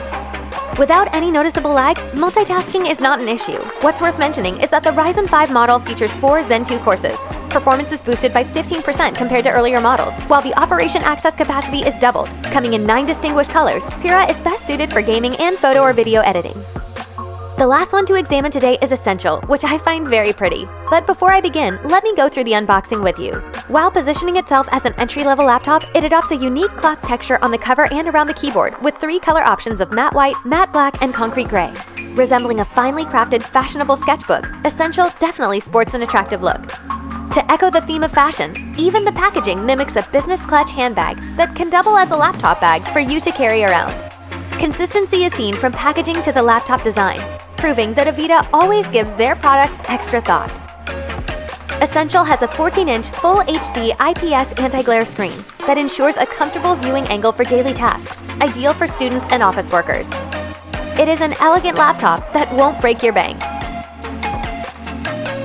Without any noticeable lags, multitasking is not an issue. What's worth mentioning is that the Ryzen 5 model features 4 Zen 2 courses. Performance is boosted by 15% compared to earlier models, while the operation access capacity is doubled. Coming in 9 distinguished colors, Pura is best suited for gaming and photo or video editing. The last one to examine today is Essential, which I find very pretty. But before I begin, let me go through the unboxing with you. While positioning itself as an entry-level laptop, it adopts a unique cloth texture on the cover and around the keyboard with 3 color options of matte white, matte black, and concrete gray. Resembling a finely crafted, fashionable sketchbook, Essential definitely sports an attractive look. To echo the theme of fashion, even the packaging mimics a business clutch handbag that can double as a laptop bag for you to carry around. Consistency is seen from packaging to the laptop design, proving that Avida always gives their products extra thought. Essential has a 14-inch Full HD IPS anti-glare screen that ensures a comfortable viewing angle for daily tasks, ideal for students and office workers. It is an elegant laptop that won't break your bank.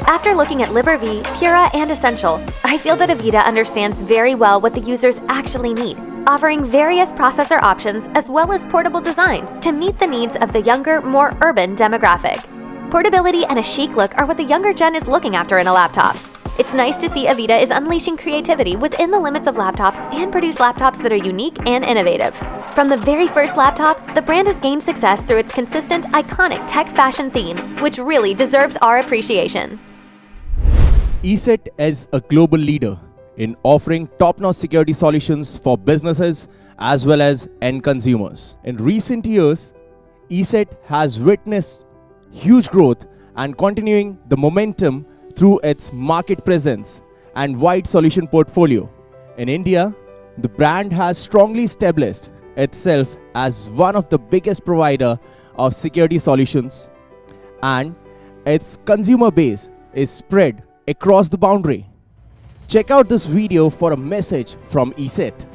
After looking at Liber V, Pura, and Essential, I feel that Avida understands very well what the users actually need, offering various processor options as well as portable designs to meet the needs of the younger, more urban demographic. Portability and a chic look are what the younger gen is looking after in a laptop. It's nice to see Avida is unleashing creativity within the limits of laptops and produce laptops that are unique and innovative. From the very first laptop, The brand has gained success through its consistent, iconic tech fashion theme, which really deserves our appreciation. ESET is a global leader in offering top-notch security solutions for businesses as well as end consumers. In recent years, ESET has witnessed huge growth and continuing the momentum through its market presence and wide solution portfolio. In India, the brand has strongly established itself as one of the biggest provider of security solutions, and its consumer base is spread across the boundary. Check out this video for a message from ESET.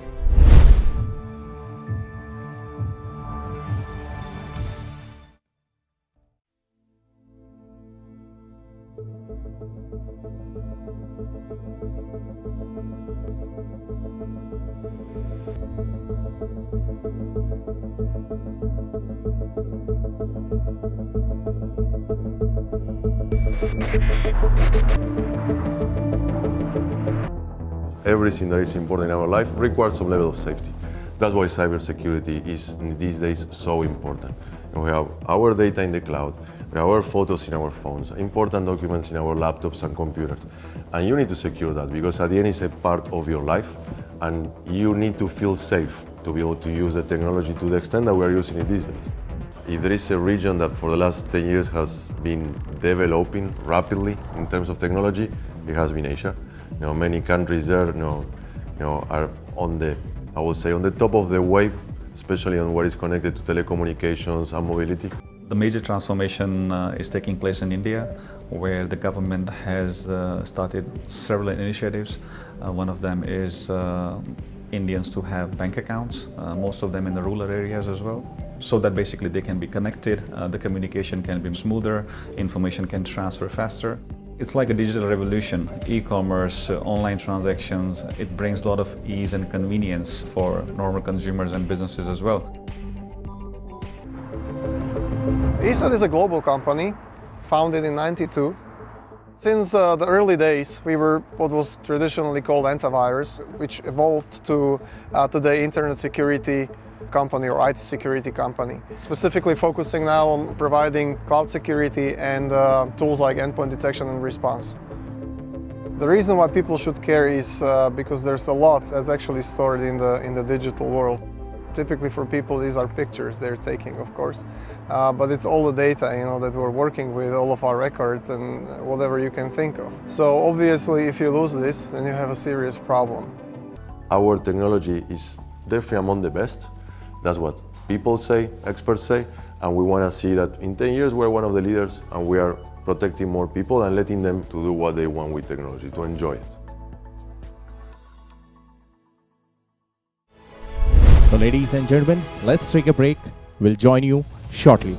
Everything that is important in our life requires some level of safety. That's why cybersecurity is in these days so important. And we have our data in the cloud, we have our photos in our phones, important documents in our laptops and computers. And you need to secure that because at the end it's a part of your life and you need to feel safe to be able to use the technology to the extent that we are using it these days. If there is a region that for the last 10 years has been developing rapidly in terms of technology, it has been Asia. Many countries there are on the, I would say, on the top of the wave, especially on what is connected to telecommunications and mobility. The major transformation is taking place in India, where the government has started several initiatives. One of them is Indians to have bank accounts, most of them in the rural areas as well, so that basically they can be connected, the communication can be smoother, information can transfer faster. It's like a digital revolution, e-commerce, online transactions. It brings a lot of ease and convenience for normal consumers and businesses as well. ESET is a global company, founded in '92. Since the early days, we were what was traditionally called antivirus, which evolved to today internet security company or IT security company, specifically focusing now on providing cloud security and tools like endpoint detection and response. The reason why people should care is because there's a lot that's actually stored in the digital world. Typically for people, these are pictures they're taking, of course, but it's all the data that we're working with, all of our records and whatever you can think of. So obviously, if you lose this, then you have a serious problem. Our technology is definitely among the best. That's what people say, experts say, and we want to see that in 10 years we're one of the leaders and we are protecting more people and letting them to do what they want with technology, to enjoy it. So ladies and gentlemen, let's take a break. We'll join you shortly.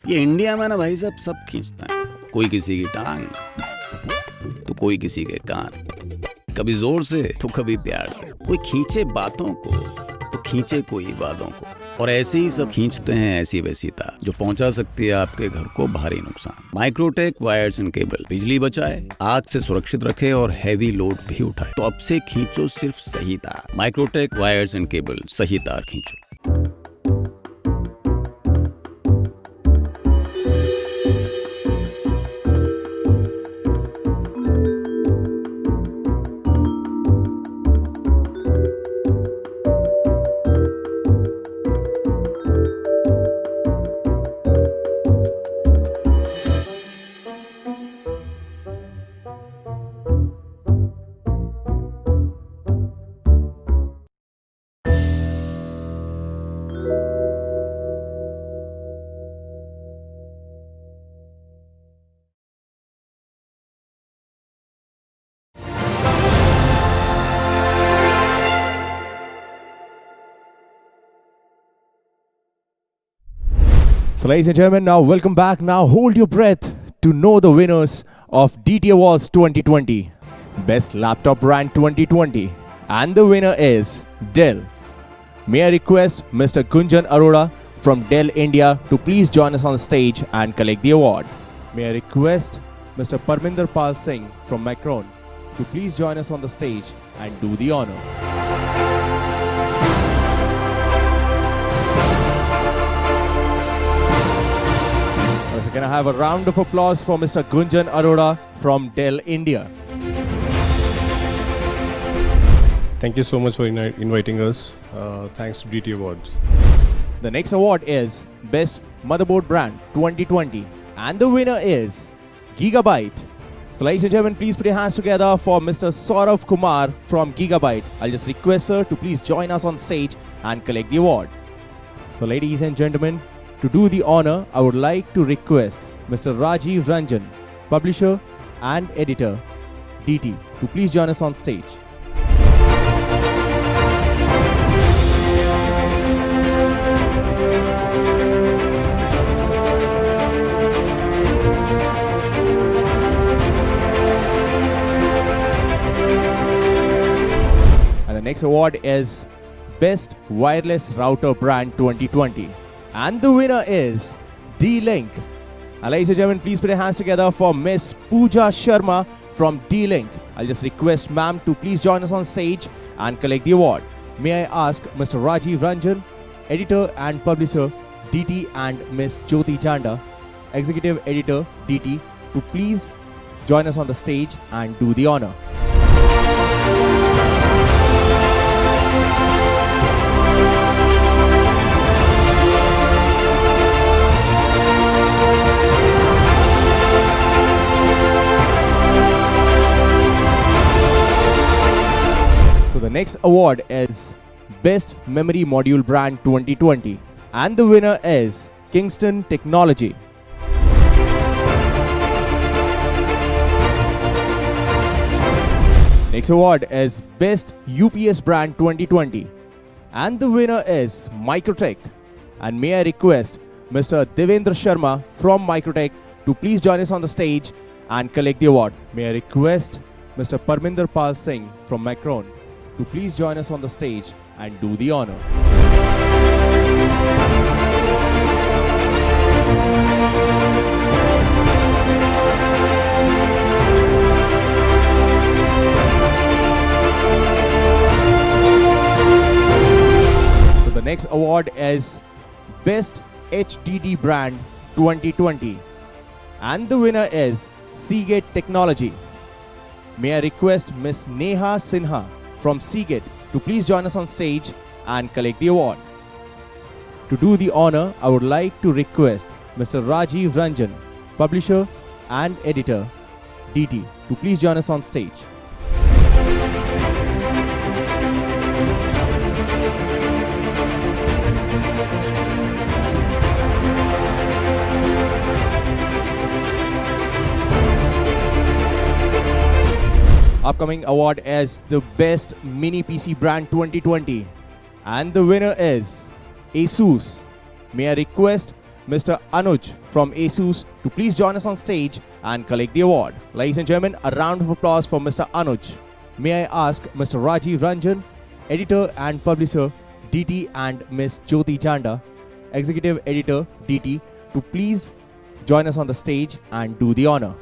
ये India में ना भाई साहब सब खींचते हैं, कोई किसी की टांग तो कोई किसी के कान, कभी जोर से तो कभी प्यार से, कोई खींचे बातों को तो खींचे कोई बातों को, और ऐसे ही सब खींचते हैं ऐसी वैसी तार जो पहुंचा सकती है आपके घर को भारी नुकसान। माइक्रोटेक वायर्स एंड केबल बिजली बचाए, आग से सुरक्षित रखे और हैवी लोड भी उठाए। तो अब से खींचो सिर्फ सही तार। माइक्रोटेक वायर्स एंड केबल, सही तार खींचो। So ladies and gentlemen, now welcome back. Now hold your breath to know the winners of DT Awards 2020, Best Laptop Brand 2020. And the winner is Dell. May I request Mr. Gunjan Arora from Dell India to please join us on stage and collect the award. May I request Mr. Parminder Pal Singh from Macron to please join us on the stage and do the honor. Can I have a round of applause for Mr. Gunjan Arora from Dell India? Thank you so much for inviting us. Thanks to DT Awards. The next award is Best Motherboard Brand 2020. And the winner is Gigabyte. So ladies and gentlemen, please put your hands together for Mr. Saurav Kumar from Gigabyte. I'll just request sir to please join us on stage and collect the award. So ladies and gentlemen, to do the honor, I would like to request Mr. Rajiv Ranjan, publisher and editor, DT, to please join us on stage. And the next award is Best Wireless Router Brand 2020. And the winner is D-Link. Ladies and gentlemen, please put your hands together for Miss Pooja Sharma from D-Link. I'll just request ma'am to please join us on stage and collect the award. May I ask Mr. Rajiv Ranjan, editor and publisher, DT, and Miss Jyoti Janda, executive editor, DT, to please join us on the stage and do the honor. The next award is Best Memory Module Brand 2020, and the winner is Kingston Technology. Next award is Best UPS Brand 2020, and the winner is Microtech. And may I request Mr. Devendra Sharma from Microtech to please join us on the stage and collect the award. May I request Mr. Parminder Pal Singh from Macron to please join us on the stage and do the honor. So the next award is Best HDD Brand 2020, and the winner is Seagate Technology. May I request Miss Neha Sinha from Seagate to please join us on stage and collect the award. To do the honor, I would like to request Mr. Rajiv Ranjan, publisher and editor, DT, to please join us on stage. Upcoming award is the Best Mini PC Brand 2020, and the winner is Asus. May I request Mr. Anuj from ASUS to please join us on stage and collect the award. Ladies and gentlemen, a round of applause for Mr. Anuj. May I ask Mr. Rajiv Ranjan, Editor and Publisher, DT, and Ms. Jyoti Janda, Executive Editor, DT, to please join us on the stage and do the honor.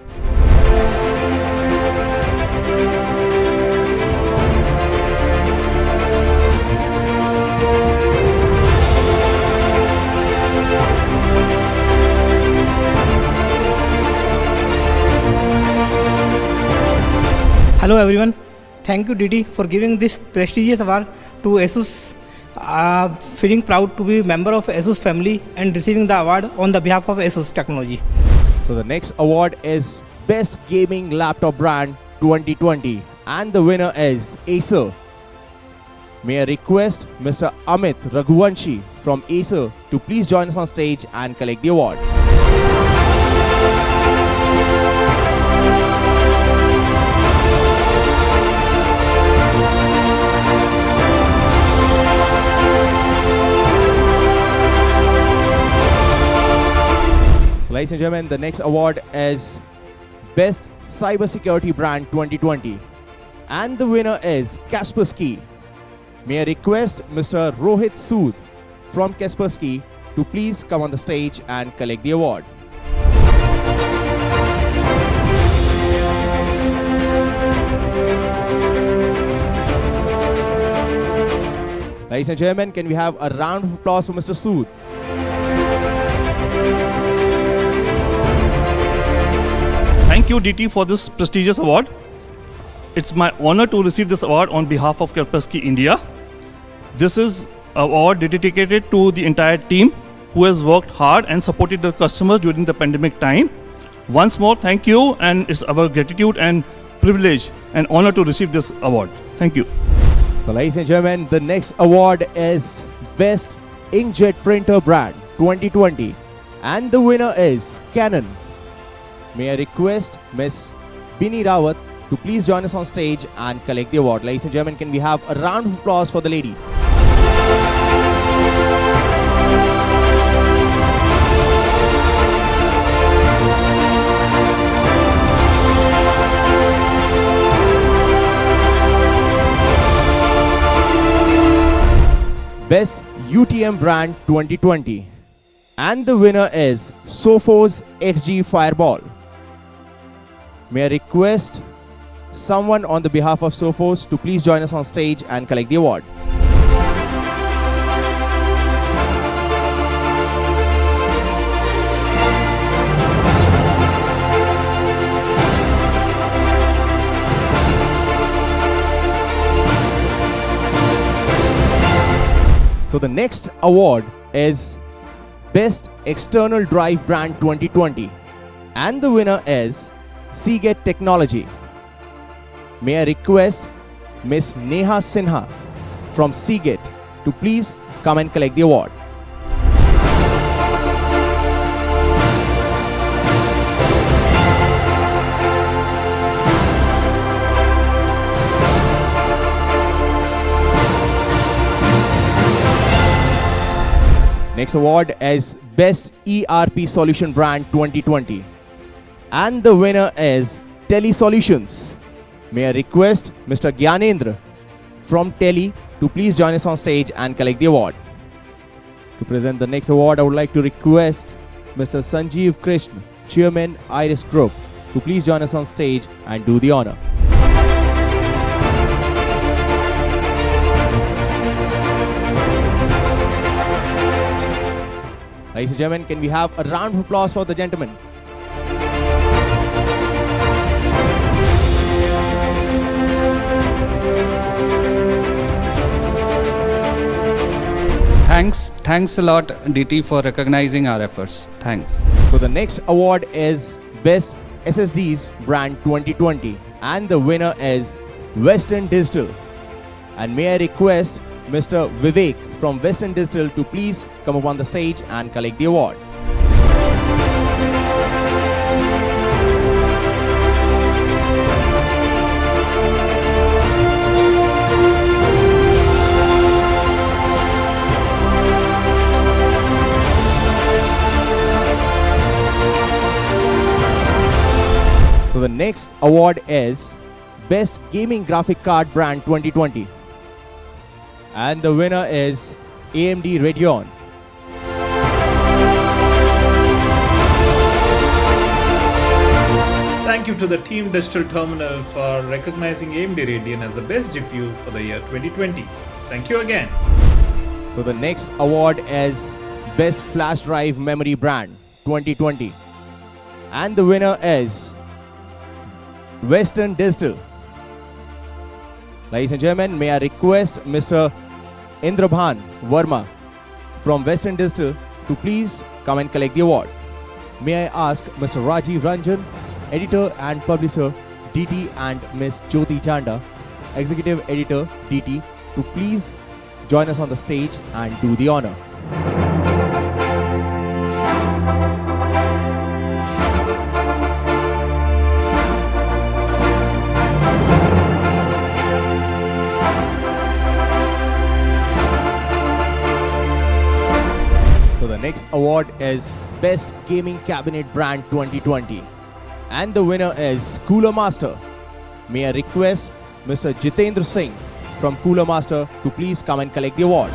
Hello everyone, thank you DT for giving this prestigious award to ASUS. Feeling proud to be a member of ASUS family and receiving the award on the behalf of ASUS Technology. So the next award is Best Gaming Laptop Brand 2020 and the winner is Acer. May I request Mr. Amit Raghuvanshi from Acer to please join us on stage and collect the award. Ladies and gentlemen, the next award is Best Cybersecurity Brand 2020 and the winner is Kaspersky. May I request Mr. Rohit Sood from Kaspersky to please come on the stage and collect the award. Ladies and gentlemen, can we have a round of applause for Mr. Sood? Thank you DT for this prestigious award. It's my honor to receive this award on behalf of Kaspersky India. This is an award dedicated to the entire team who has worked hard and supported the customers during the pandemic time. Once more, thank you, and it's our gratitude and privilege and honor to receive this award. Thank you. So ladies and gentlemen, the next award is Best Inkjet Printer Brand 2020 and the winner is Canon. May I request Ms. Bini Rawat to please join us on stage and collect the award. Ladies and gentlemen, can we have a round of applause for the lady? Best UTM Brand 2020 and the winner is Sophos XG Fireball. May I request someone on the behalf of Sophos to please join us on stage and collect the award. So the next award is Best External Drive Brand 2020 and the winner is Seagate Technology. May I request Ms. Neha Sinha from Seagate to please come and collect the award. Next award is Best ERP Solution Brand 2020 and the winner is Tele Solutions. May I request Mr. Gyanendra from Tele to please join us on stage and collect the award. To present the next award, I would like to request Mr. Sanjeev Krishna, Chairman Iris Group, to please join us on stage and do the honor. Ladies and gentlemen, can we have a round of applause for the gentleman? Thanks a lot DT for recognizing our efforts. Thanks. So the next award is Best SSDs Brand 2020 and the winner is Western Digital. And may I request Mr. Vivek from Western Digital to please come up on the stage and collect the award. the next award is Best Gaming Graphic Card Brand 2020. And the winner is AMD Radeon. Thank you to the Team Digital Terminal for recognizing AMD Radeon as the best GPU for the year 2020. Thank you again. So the next award is Best Flash Drive Memory Brand 2020. And the winner is Western Digital. Ladies and gentlemen, may I request Mr. Indrabhan Verma from Western Digital to please come and collect the award. May I ask Mr. Rajiv Ranjan, Editor and Publisher DT, and Ms. Jyoti Chanda, Executive Editor DT, to please join us on the stage and do the honor. So the next award is Best Gaming Cabinet Brand 2020. And the winner is Cooler Master. May I request Mr. Jitendra Singh from Cooler Master to please come and collect the award.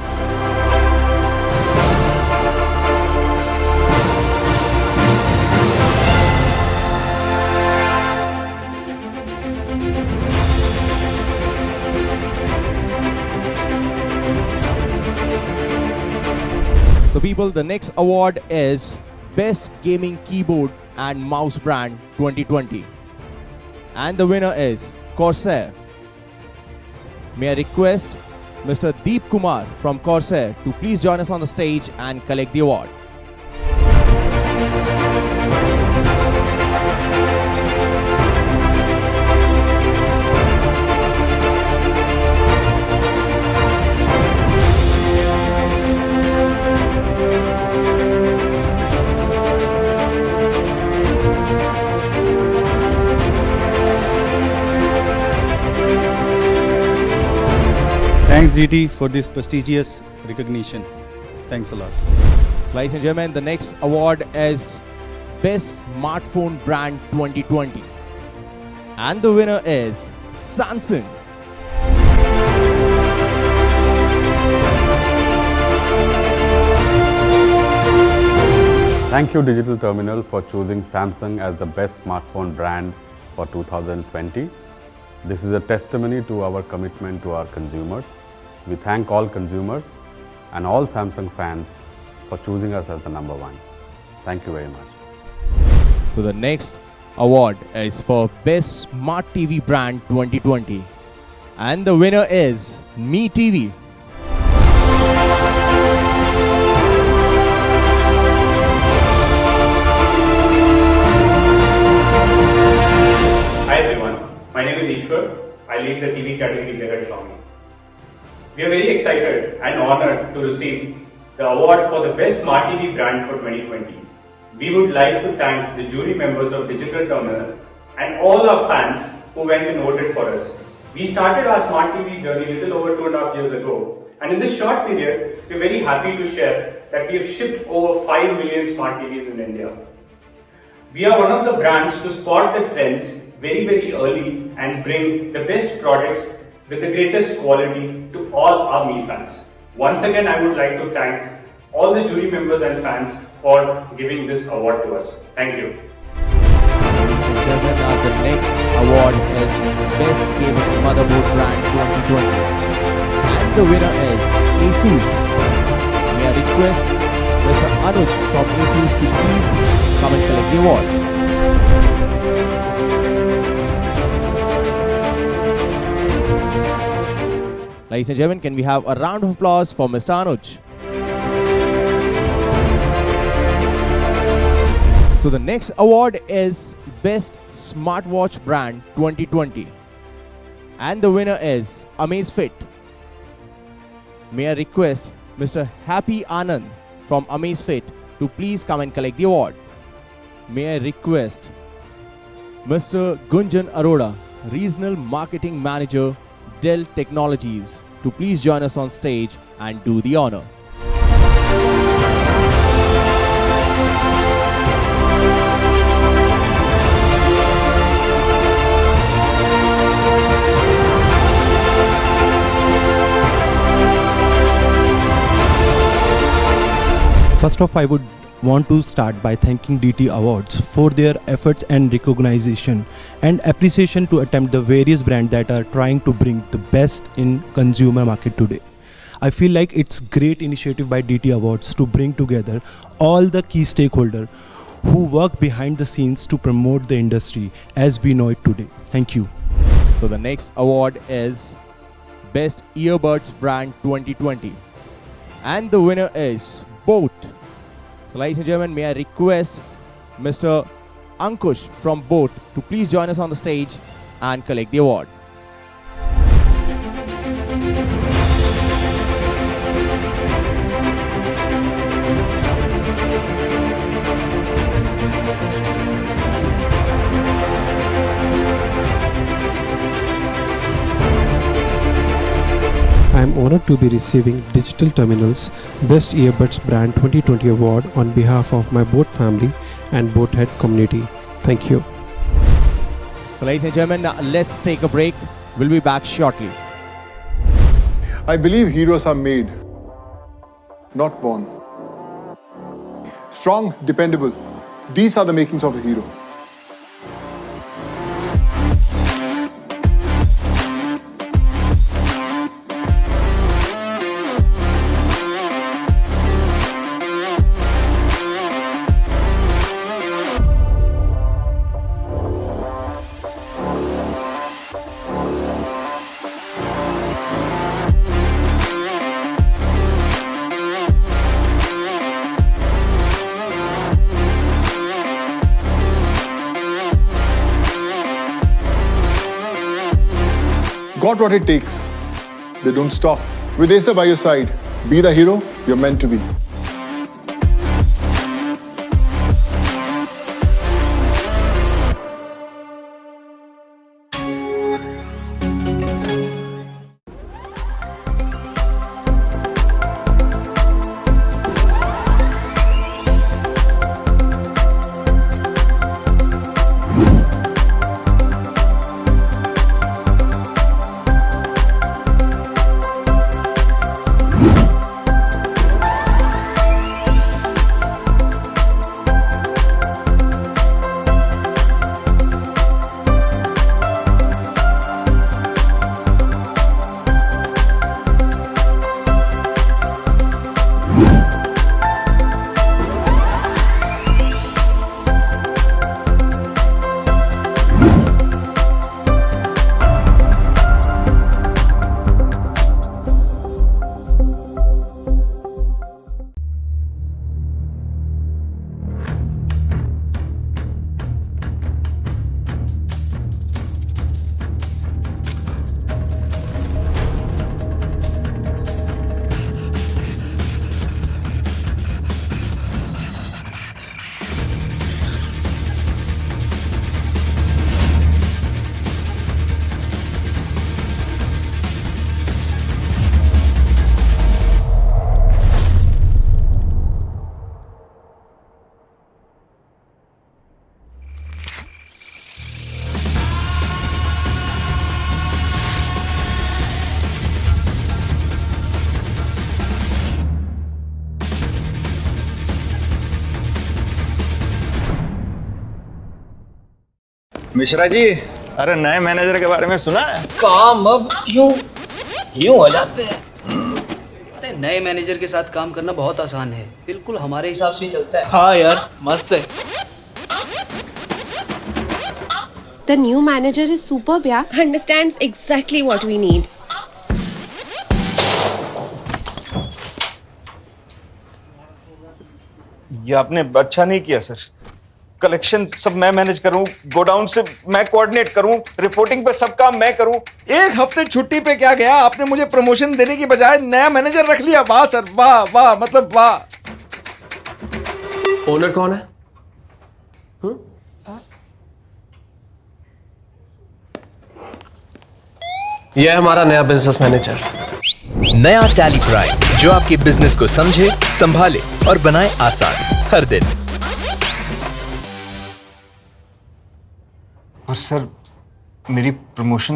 So people, the next award is Best Gaming Keyboard and Mouse Brand 2020. And the winner is Corsair. May I request Mr. Deep Kumar from Corsair to please join us on the stage and collect the award. Thanks DT for this prestigious recognition. Thanks a lot. Ladies and gentlemen, the next award is Best Smartphone Brand 2020. And the winner is Samsung. Thank you Digital Terminal for choosing Samsung as the best smartphone brand for 2020. This is a testimony to our commitment to our consumers. We thank all consumers and all Samsung fans for choosing us as the number one. Thank you very much. So the next award is for Best Smart TV Brand 2020. And the winner is Mi TV. Hi everyone, my name is Ishwar. I lead the TV category here at Xiaomi. We are very excited and honored to receive the award for the Best Smart TV Brand for 2020. We would like to thank the jury members of Digital Terminal and all our fans who went and voted for us. We started our Smart TV journey a little over 2.5 years ago, and in this short period, we are very happy to share that we have shipped over 5 million Smart TVs in India. We are one of the brands to spot the trends very, very early and bring the best products with the greatest quality to all our Mi fans. Once again, I would like to thank all the jury members and fans for giving this award to us. Thank you. Now the next award is Best Gaming Motherboard Brand 2020. And the winner is ASUS. May I request Mr. Anuj from ASUS to please come and collect the award. Ladies and gentlemen, can we have a round of applause for Mr. Anuj? So the next award is Best Smartwatch Brand 2020. And the winner is Amazfit. May I request Mr. Happy Anand from Amazfit to please come and collect the award. May I request Mr. Gunjan Arora, Regional Marketing Manager, Dell Technologies, to please join us on stage and do the honor. First off, I would want to start by thanking DT Awards for their efforts and recognition and appreciation to attempt the various brands that are trying to bring the best in consumer market today. I feel like it's great initiative by DT Awards to bring together all the key stakeholders who work behind the scenes to promote the industry as we know it today. Thank you. So the next award is Best Earbuds Brand 2020. And the winner is Boat. So ladies and gentlemen, may I request Mr. Ankush from Boat to please join us on the stage and collect the award. I am honored to be receiving Digital Terminals Best Earbuds Brand 2020 Award on behalf of my Boat family and Boathead community. Thank you. So ladies and gentlemen, let's take a break. We'll be back shortly. I believe heroes are made, not born. Strong, dependable. These are the makings of a hero. Got what it takes. They don't stop. With Acer by your side, be the hero you're meant to be. Mishra ji, अरे नए manager के बारे में सुना है? काम अब यूं हो जाते हैं। अरे नए मैनेजर के साथ काम करना बहुत आसान है, बिल्कुल हमारे हिसाब से ही चलता है। हाँ यार, मस्त है। The new manager is superb, yeah. Understands exactly what we need. ये आपने अच्छा नहीं किया सर। कलेक्शन सब मैं मैनेज करूं, गोडाउन से मैं कोऑर्डिनेट करूं, रिपोर्टिंग पे सब काम मैं करूं। एक हफ्ते छुट्टी पे क्या गया, आपने मुझे प्रमोशन देने की बजाय नया मैनेजर रख लिया। वाह सर, वाह वाह, मतलब वाह। ओनर कौन है? यह है हमारा नया बिजनेस मैनेजर। नया टैली प्राइम, जो आपके बिजनेस को समझे, संभाले और बनाए आसान हर दिन। और सर, मेरी promotion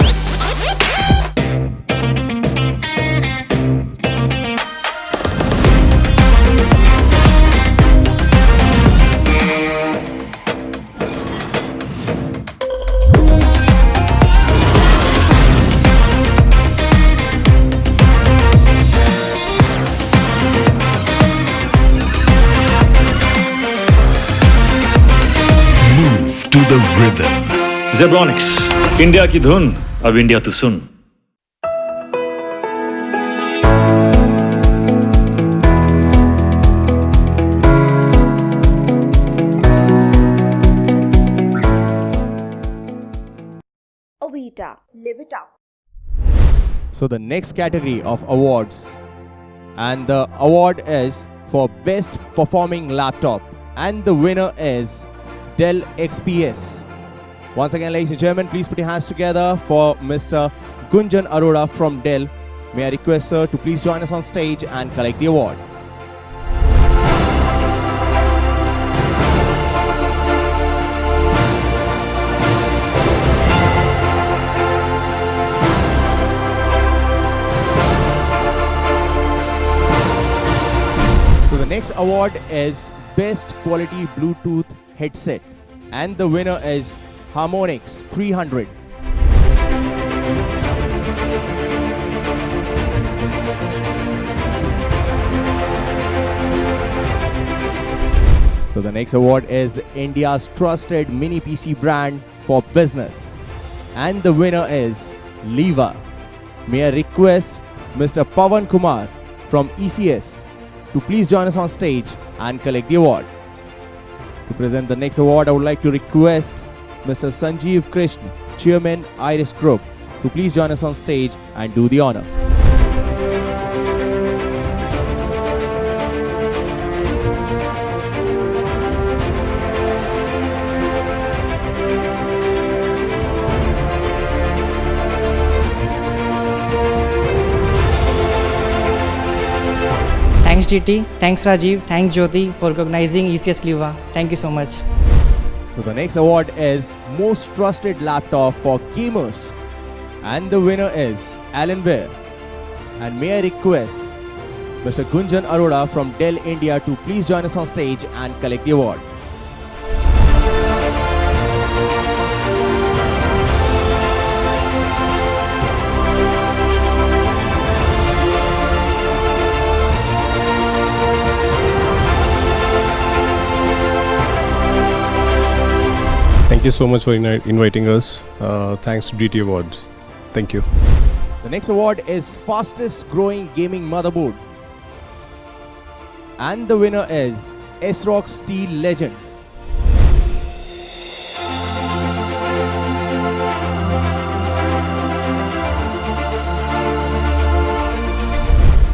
the rhythm. Zebronics, India की धुन, अब इंडिया तो सुन. Avita, live it up. So the next category of awards, and the award is for best performing laptop, and the winner is Dell XPS. Once again, ladies and gentlemen, please put your hands together for Mr. Gunjan Arora from Dell. May I request sir to please join us on stage and collect the award. The next award is Best Quality Bluetooth Headset, and the winner is Harmonix 300. So the next award is India's trusted mini PC brand for business, and the winner is Leva. May I request Mr. Pavan Kumar from ECS to please join us on stage and collect the award. To present the next award, I would like to request Mr. Sanjeev Krishna, Chairman Iris Group, to please join us on stage and do the honor. Thanks GT, thanks Rajiv, thanks Jyoti for recognizing ECS Leva. Thank you so much. So the next award is Most Trusted Laptop for Gamers, and the winner is Alienware. And may I request Mr. Gunjan Arora from Dell India to please join us on stage and collect the award. Thank you so much for inviting us. Thanks to DT Awards. Thank you. The next award is Fastest Growing Gaming Motherboard, and the winner is ASRock Steel Legend.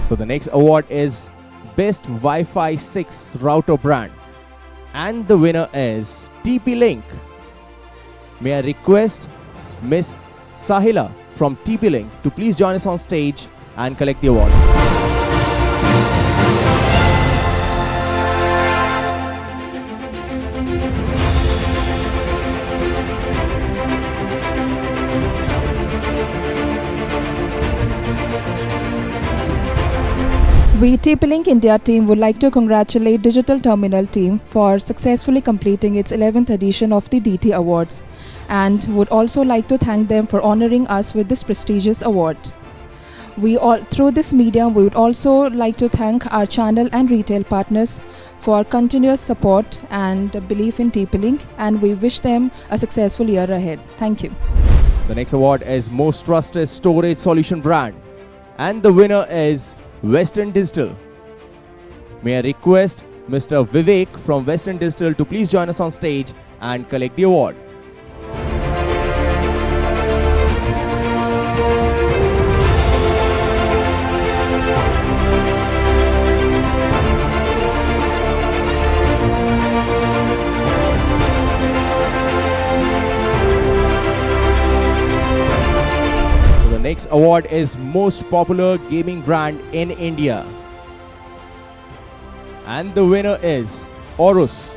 So the next award is Best Wi-Fi 6 Router Brand, and the winner is TP-Link. May I request Miss Sahila from TP-Link to please join us on stage and collect the award. We TP-Link India team would like to congratulate Digital Terminal team for successfully completing its 11th edition of the DT Awards, and would also like to thank them for honoring us with this prestigious award. Through this medium, we would also like to thank our channel and retail partners for continuous support and belief in TP-Link, and we wish them a successful year ahead. Thank you. The next award is Most Trusted Storage Solution Brand, and the winner is Western Digital. May I request Mr. Vivek from Western Digital to please join us on stage and collect the award. The next award is Most Popular Gaming Brand in India, and the winner is Aorus.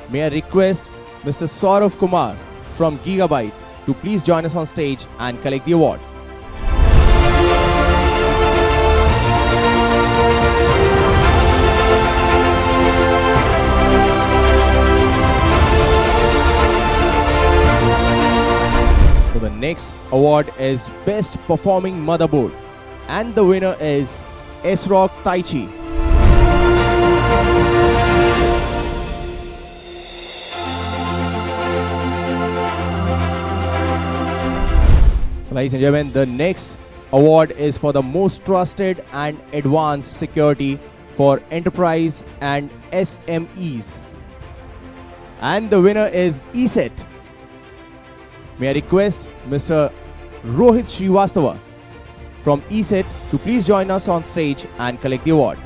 May I request Mr. Saurav Kumar from Gigabyte to please join us on stage and collect the award. So the next award is Best Performing Motherboard, and the winner is ASRock Taichi. Ladies and gentlemen, the next award is for the most trusted and advanced security for enterprise and SMEs. And the winner is ESET. May I request Mr. Rohit Srivastava from ESET to please join us on stage and collect the award.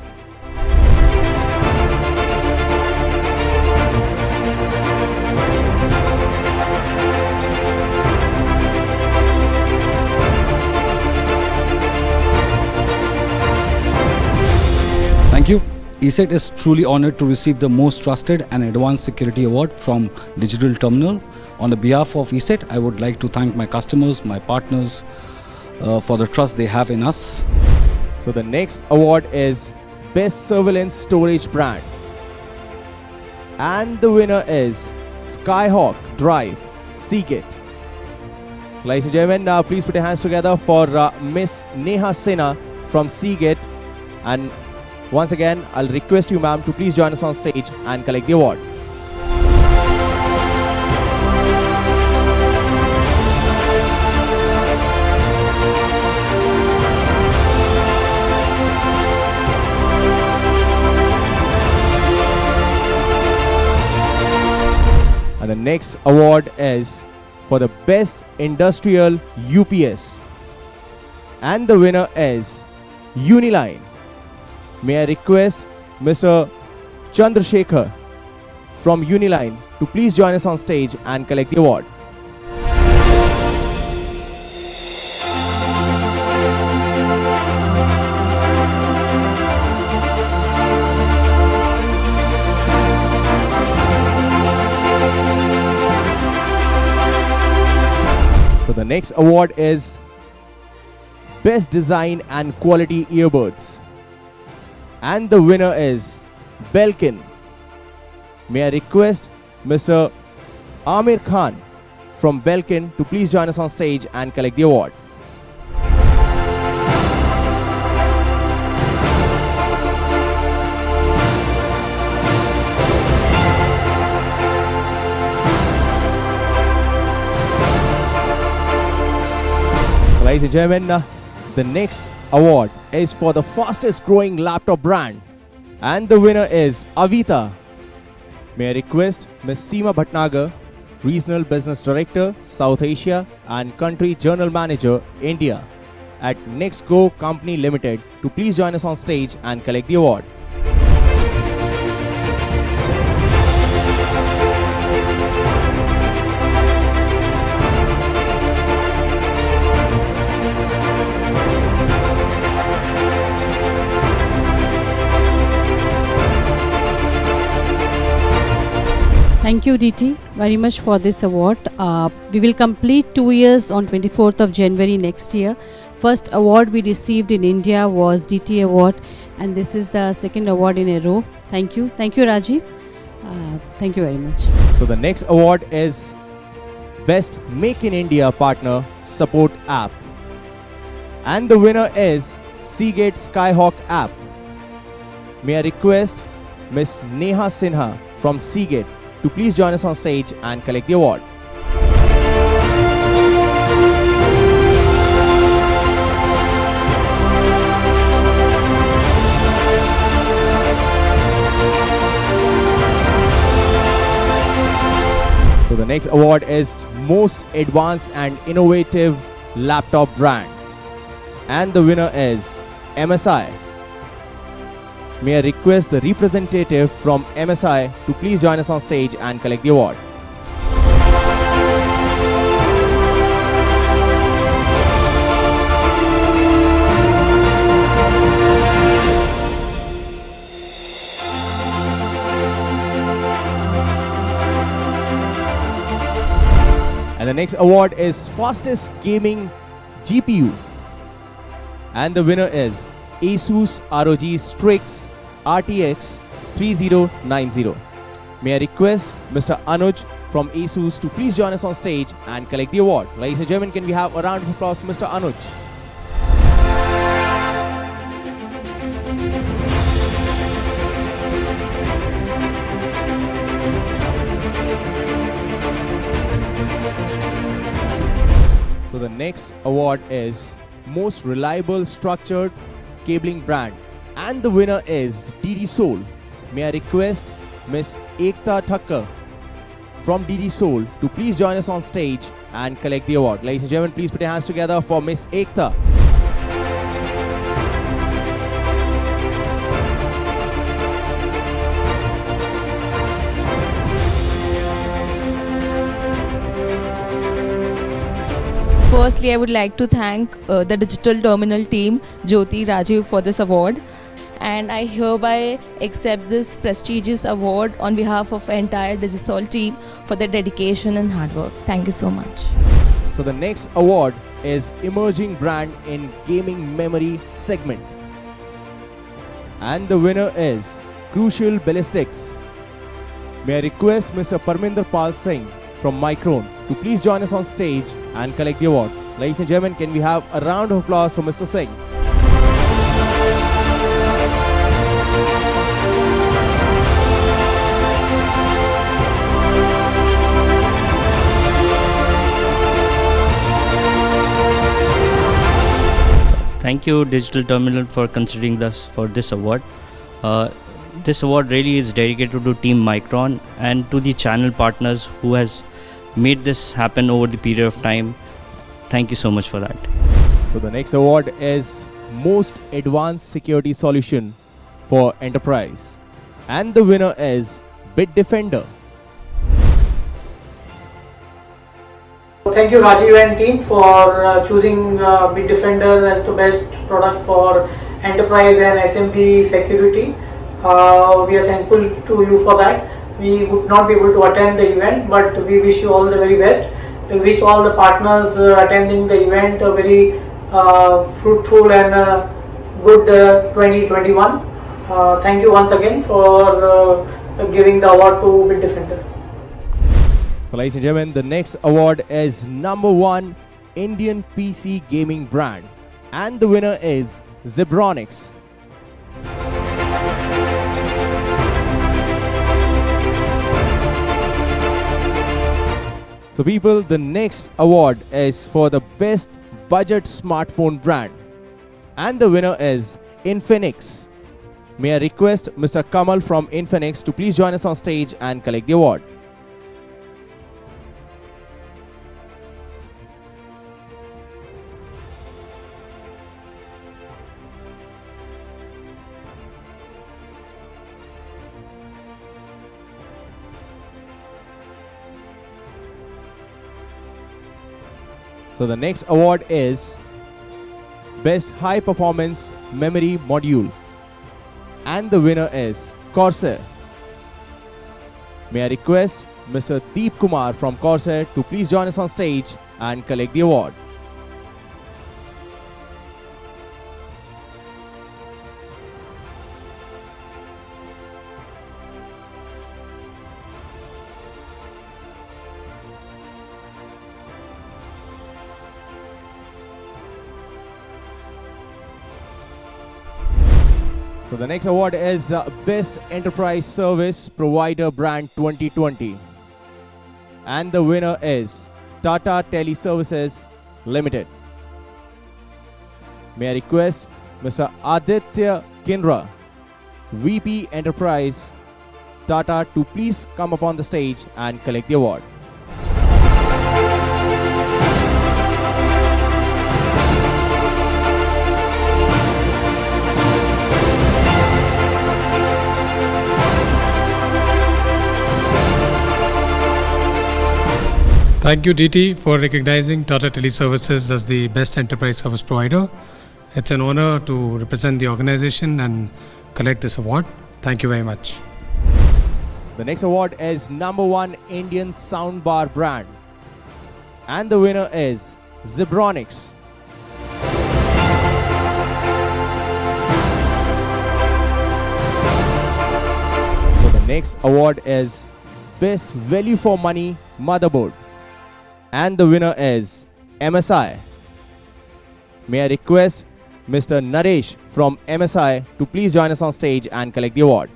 Thank you. ESET is truly honored to receive the most trusted and advanced security award from Digital Terminal. On the behalf of ESET, I would like to thank my customers, my partners for the trust they have in us. So the next award is Best Surveillance Storage Brand. And the winner is Skyhawk Drive Seagate. Ladies and gentlemen, please put your hands together for Miss Neha Sinha from Seagate. And once again, I'll request you, ma'am, to please join us on stage and collect the award. And the next award is for the Best Industrial UPS. And the winner is Uniline. May I request Mr. Chandrasekhar from Uniline to please join us on stage and collect the award. So the next award is Best Design and Quality Earbuds. And the winner is Belkin. May I request Mr. Amir Khan from Belkin to please join us on stage and collect the award. Ladies and gentlemen, the next award is for the fastest growing laptop brand, and the winner is Avita. May I request Ms. Seema Bhatnagar, Regional Business Director, South Asia and Country General Manager, India at Nextgo Company Limited to please join us on stage and collect the award. Thank you, DT, very much for this award. We will complete 2 years on 24th of January next year. First award we received in India was DT Award, and this is the second award in a row. Thank you. Thank you, Rajiv. Thank you very much. So the next award is Best Make in India Partner Support App. And the winner is Seagate Skyhawk App. May I request Ms. Neha Sinha from Seagate to please join us on stage and collect the award. So the next award is Most Advanced and Innovative Laptop Brand. And the winner is MSI. May I request the representative from MSI to please join us on stage and collect the award. And the next award is Fastest Gaming GPU. And the winner is Asus ROG Strix RTX 3090. May I request Mr. Anuj from Asus to please join us on stage and collect the award. Ladies and gentlemen, can we have a round of applause for Mr. Anuj? So So the next award is Most Reliable Structured Cabling Brand, and the winner is DD Soul. May I request Miss Ekta Thakkar from DD Soul to please join us on stage and collect the award. Ladies and gentlemen, please put your hands together for Miss Ekta. Firstly, I would like to thank the Digital Terminal team, Jyoti, Rajiv, for this award. And I hereby accept this prestigious award on behalf of the entire Digisol team for their dedication and hard work. Thank you so much. So the next award is Emerging Brand in Gaming Memory segment. And the winner is Crucial Ballistics. May I request Mr. Parminder Pal Singh from Micron to please join us on stage and collect the award. Ladies and gentlemen, can we have a round of applause for Mr. Singh? Thank you, Digital Terminal, for considering us for this award. This award really is dedicated to Team Micron and to the channel partners who has made this happen over the period of time. Thank you so much for that. So the next award is Most Advanced Security Solution for Enterprise, and the winner is Bitdefender. Thank you, Rajiv and team, for choosing Bitdefender as the best product for enterprise and SMB security. We are thankful to you for that. We would not be able to attend the event, but we wish you all the very best. We wish all the partners attending the event a very fruitful and good 2021. Thank you once again for giving the award to Bitdefender. So ladies and gentlemen, the next award is #1 Indian PC Gaming Brand, and the winner is Zebronics. So people, the next award is for the best budget smartphone brand, and the winner is Infinix. May I request Mr. Kamal from Infinix to please join us on stage and collect the award. So the next award is Best High Performance Memory Module, and the winner is Corsair. May I request Mr. Deep Kumar from Corsair to please join us on stage and collect the award. So the next award is Best Enterprise Service Provider Brand 2020, and the winner is Tata Teleservices Limited. May I request Mr. Aditya Kinra, VP Enterprise Tata, to please come upon the stage and collect the award. Thank you, DT, for recognizing Tata Teleservices as the best enterprise service provider. It's an honor to represent the organization and collect this award. Thank you very much. The next award is #1 Indian Soundbar Brand, and the winner is Zebronics. So the next award is Best Value for Money Motherboard, and the winner is MSI. May I request Mr. Naresh from MSI to please join us on stage and collect the award.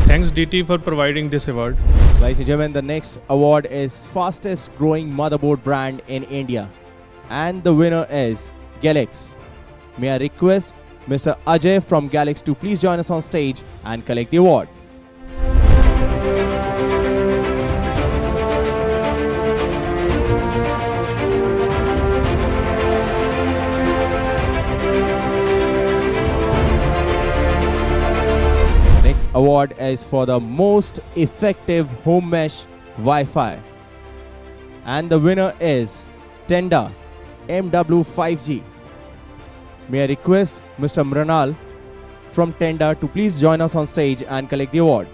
Thanks DT for providing this award. Ladies and gentlemen, the next award is fastest growing motherboard brand in India. And the winner is Galax. May I request Mr. Ajay from Galax to please join us on stage and collect the award. Next award is for the most effective home mesh Wi-Fi. And the winner is Tenda MW5G. May I request Mr. Mranal from Tenda to please join us on stage and collect the award.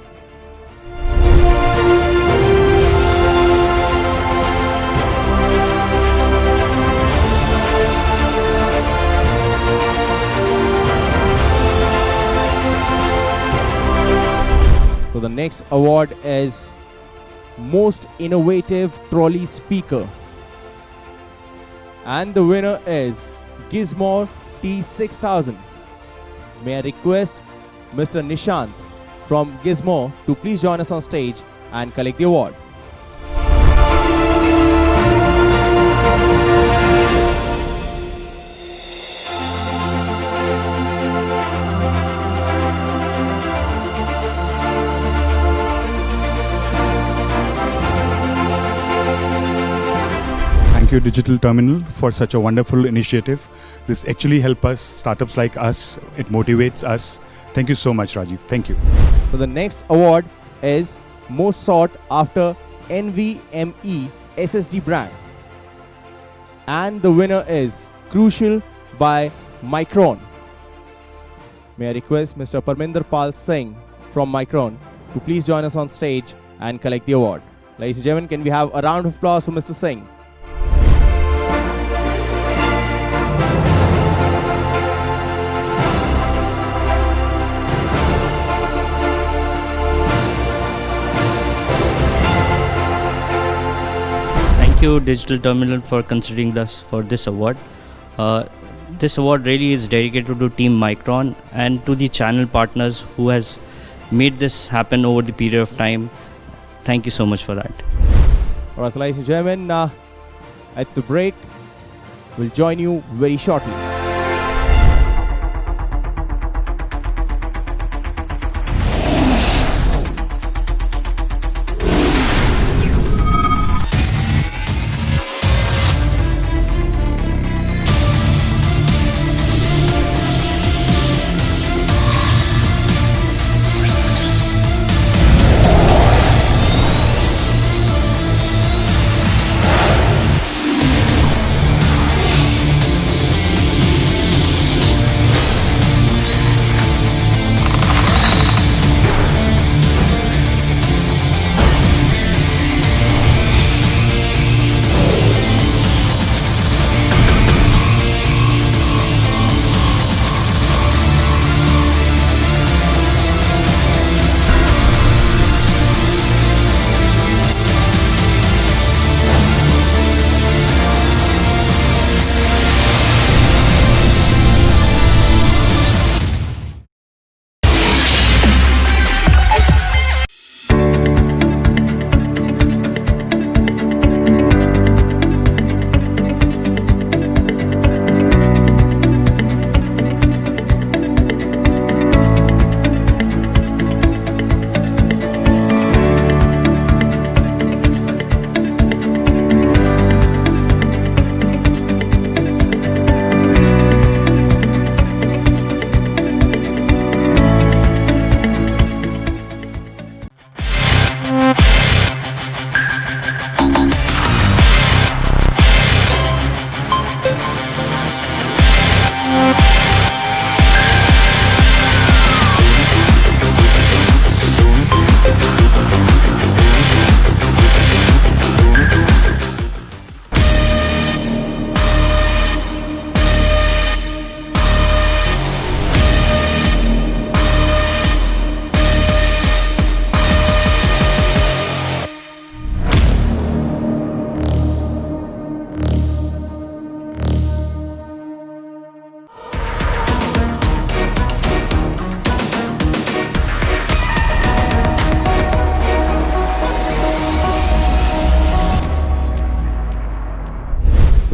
So the next award is Most Innovative Trolley Speaker. And the winner is Gizmo T6000. May I request Mr. Nishant from Gizmo to please join us on stage and collect the award. Thank you, Digital Terminal, for such a wonderful initiative. This actually helps us, startups like us. It motivates us. Thank you so much, Rajiv. Thank you. So the next award is Most Sought After NVMe SSD Brand. And the winner is Crucial by Micron. May I request Mr. Parminder Pal Singh from Micron to please join us on stage and collect the award. Ladies and gentlemen, can we have a round of applause for Mr. Singh? Thank you, Digital Terminal, for considering us for this award. This award really is dedicated to Team Micron and to the channel partners who has made this happen over the period of time. Thank you so much for that. All right, so ladies and gentlemen, it's a break. We'll join you very shortly.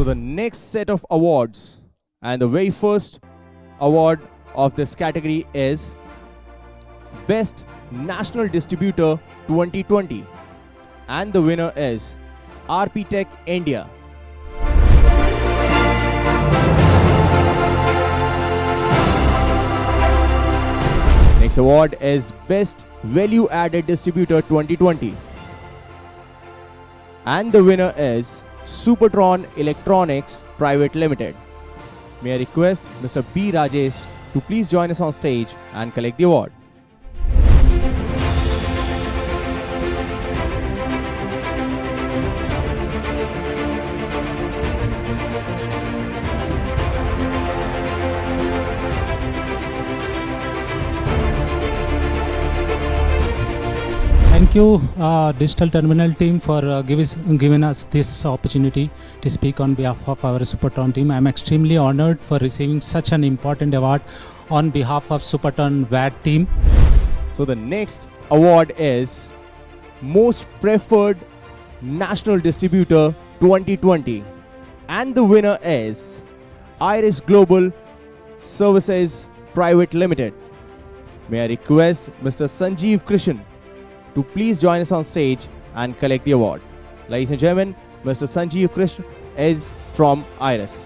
So the next set of awards, and the very first award of this category is Best National Distributor 2020, and the winner is RP Tech India. Next award is Best Value Added Distributor 2020, and the winner is Supertron Electronics Private Limited. May I request Mr. B. Rajesh to please join us on stage and collect the award. Thank you, Digital Terminal team, for giving us this opportunity to speak on behalf of our Supertron team. I am extremely honored for receiving such an important award on behalf of Supertron VAD team. So the next award is Most Preferred National Distributor 2020, and the winner is Iris Global Services Private Limited. May I request Mr. Sanjeev Krishan to please join us on stage and collect the award. Ladies and gentlemen, Mr. Sanjeev Krishan is from IRIS.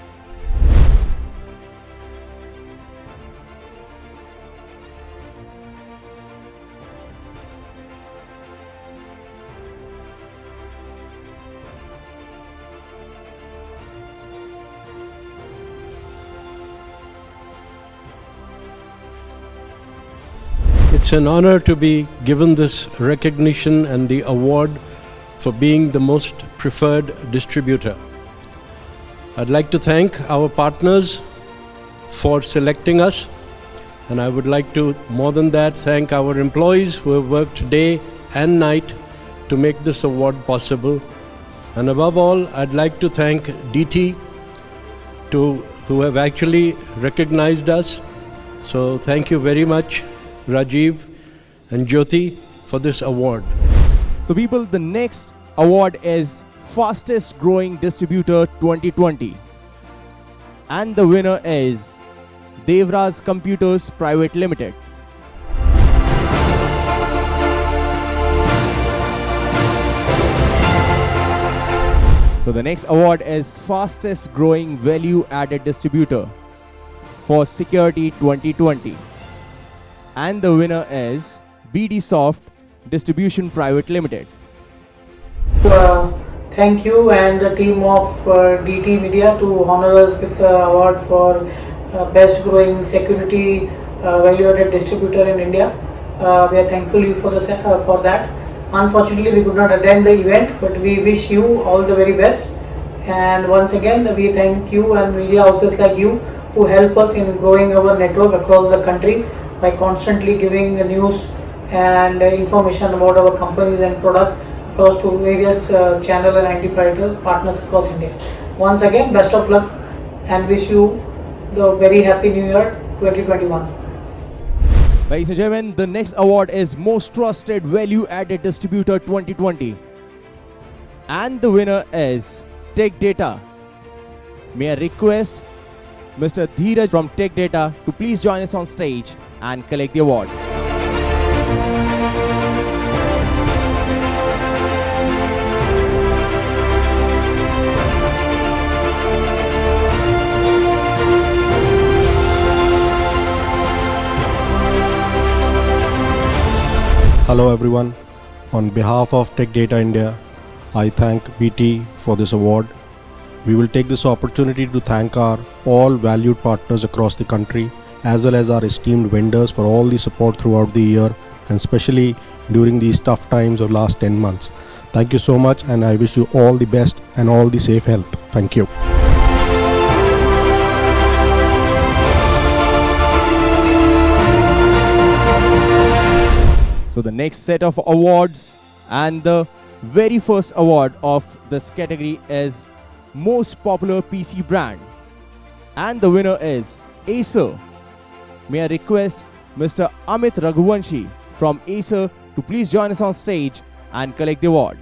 It's an honor to be given this recognition and the award for being the most preferred distributor. I'd like to thank our partners for selecting us, and I would like to, more than that, thank our employees who have worked day and night to make this award possible. And above all, I'd like to thank DT who have actually recognized us. So thank you very much, Rajiv and Jyoti, for this award. So people, the next award is Fastest Growing Distributor 2020, and the winner is Devraz Computers Private Limited. So the next award is Fastest Growing Value Added Distributor for Security 2020, and the winner is BD Soft Distribution Private Limited. Thank you and the team of DT Media to honor us with the award for Best Growing Security Value Added Distributor in India. We are thankful for that. Unfortunately, we could not attend the event, but we wish you all the very best. And once again, we thank you and media houses like you who help us in growing our network across the country by constantly giving the news and information about our companies and product across to various channel and IT partners across India. Once again, best of luck and wish you the very happy New Year 2021. Ladies and gentlemen, the next award is Most Trusted Value Added Distributor 2020, and the winner is Tech Data. May I request Mr. Dheeraj from Tech Data to please join us on stage and collect the award. Hello everyone, on behalf of Tech Data India, I thank BT for this award. We will take this opportunity to thank our all valued partners across the country as well as our esteemed vendors for all the support throughout the year and especially during these tough times of last 10 months. Thank you so much and I wish you all the best and all the safe health. Thank you. So the next set of awards and the very first award of this category is Most Popular PC Brand, and the winner is Acer. May I request Mr. Amit Raghuvanshi from Acer to please join us on stage and collect the award.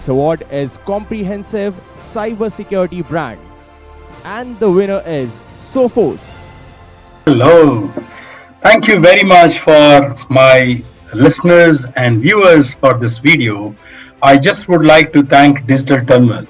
This award is Comprehensive Cybersecurity Brand. And the winner is Sophos. Hello. Thank you very much for my listeners and viewers for this video. I just would like to thank Digital Terminal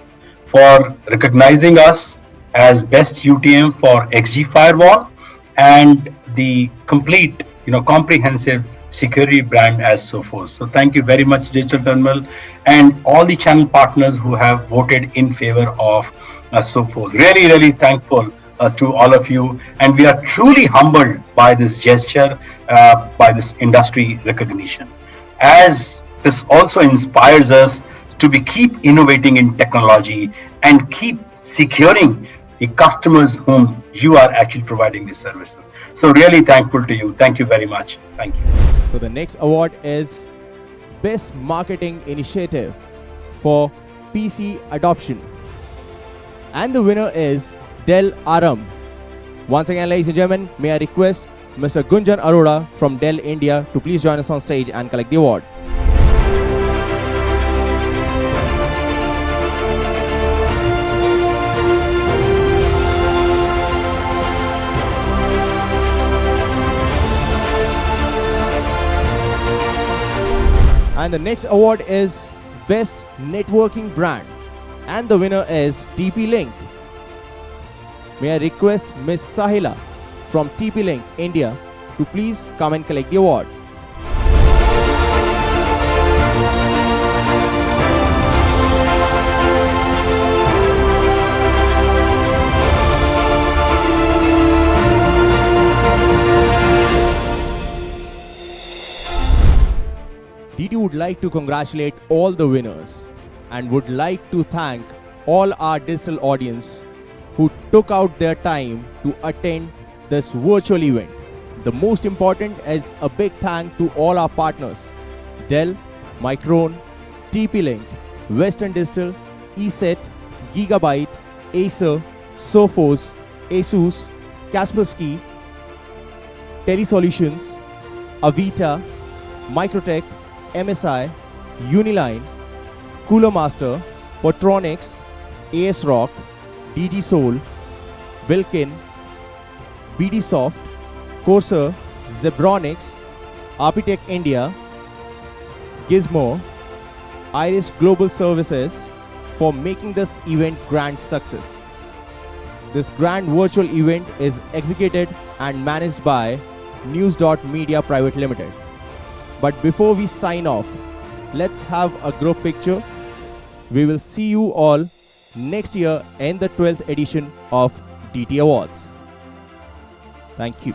for recognizing us as best UTM for XG Firewall and the complete, comprehensive security brand as Sophos. So thank you very much, Digital Terminal, and all the channel partners who have voted in favor of Sophos. Really, really thankful to all of you, and we are truly humbled by this gesture, by this industry recognition, as this also inspires us to keep innovating in technology and keep securing the customers whom you are actually providing these services. So really thankful to you. Thank you very much. Thank you. So the next award is Best Marketing Initiative for PC Adoption. And the winner is Dell Aram. Once again, ladies and gentlemen, may I request Mr. Gunjan Arora from Dell India to please join us on stage and collect the award. And the next award is Best Networking Brand. And the winner is TP-Link. May I request Ms. Sahila from TP-Link India to please come and collect the award. DT would like to congratulate all the winners and would like to thank all our digital audience who took out their time to attend this virtual event. The most important is a big thank to all our partners: Dell, Micron, TP-Link, Western Digital, ESET, Gigabyte, Acer, Sophos, Asus, Kaspersky, Telesolutions, Avita, Microtech, MSI, Uniline, Cooler Master, Potronics, AS Rock, DG Soul, Wilkin, BD Soft, Corsair, Zebronics, Architect India, Gizmo, Iris Global Services for making this event grand success. This grand virtual event is executed and managed by News.Media Private Limited. But before we sign off, let's have a group picture. We will see you all next year in the 12th edition of DT Awards. Thank you.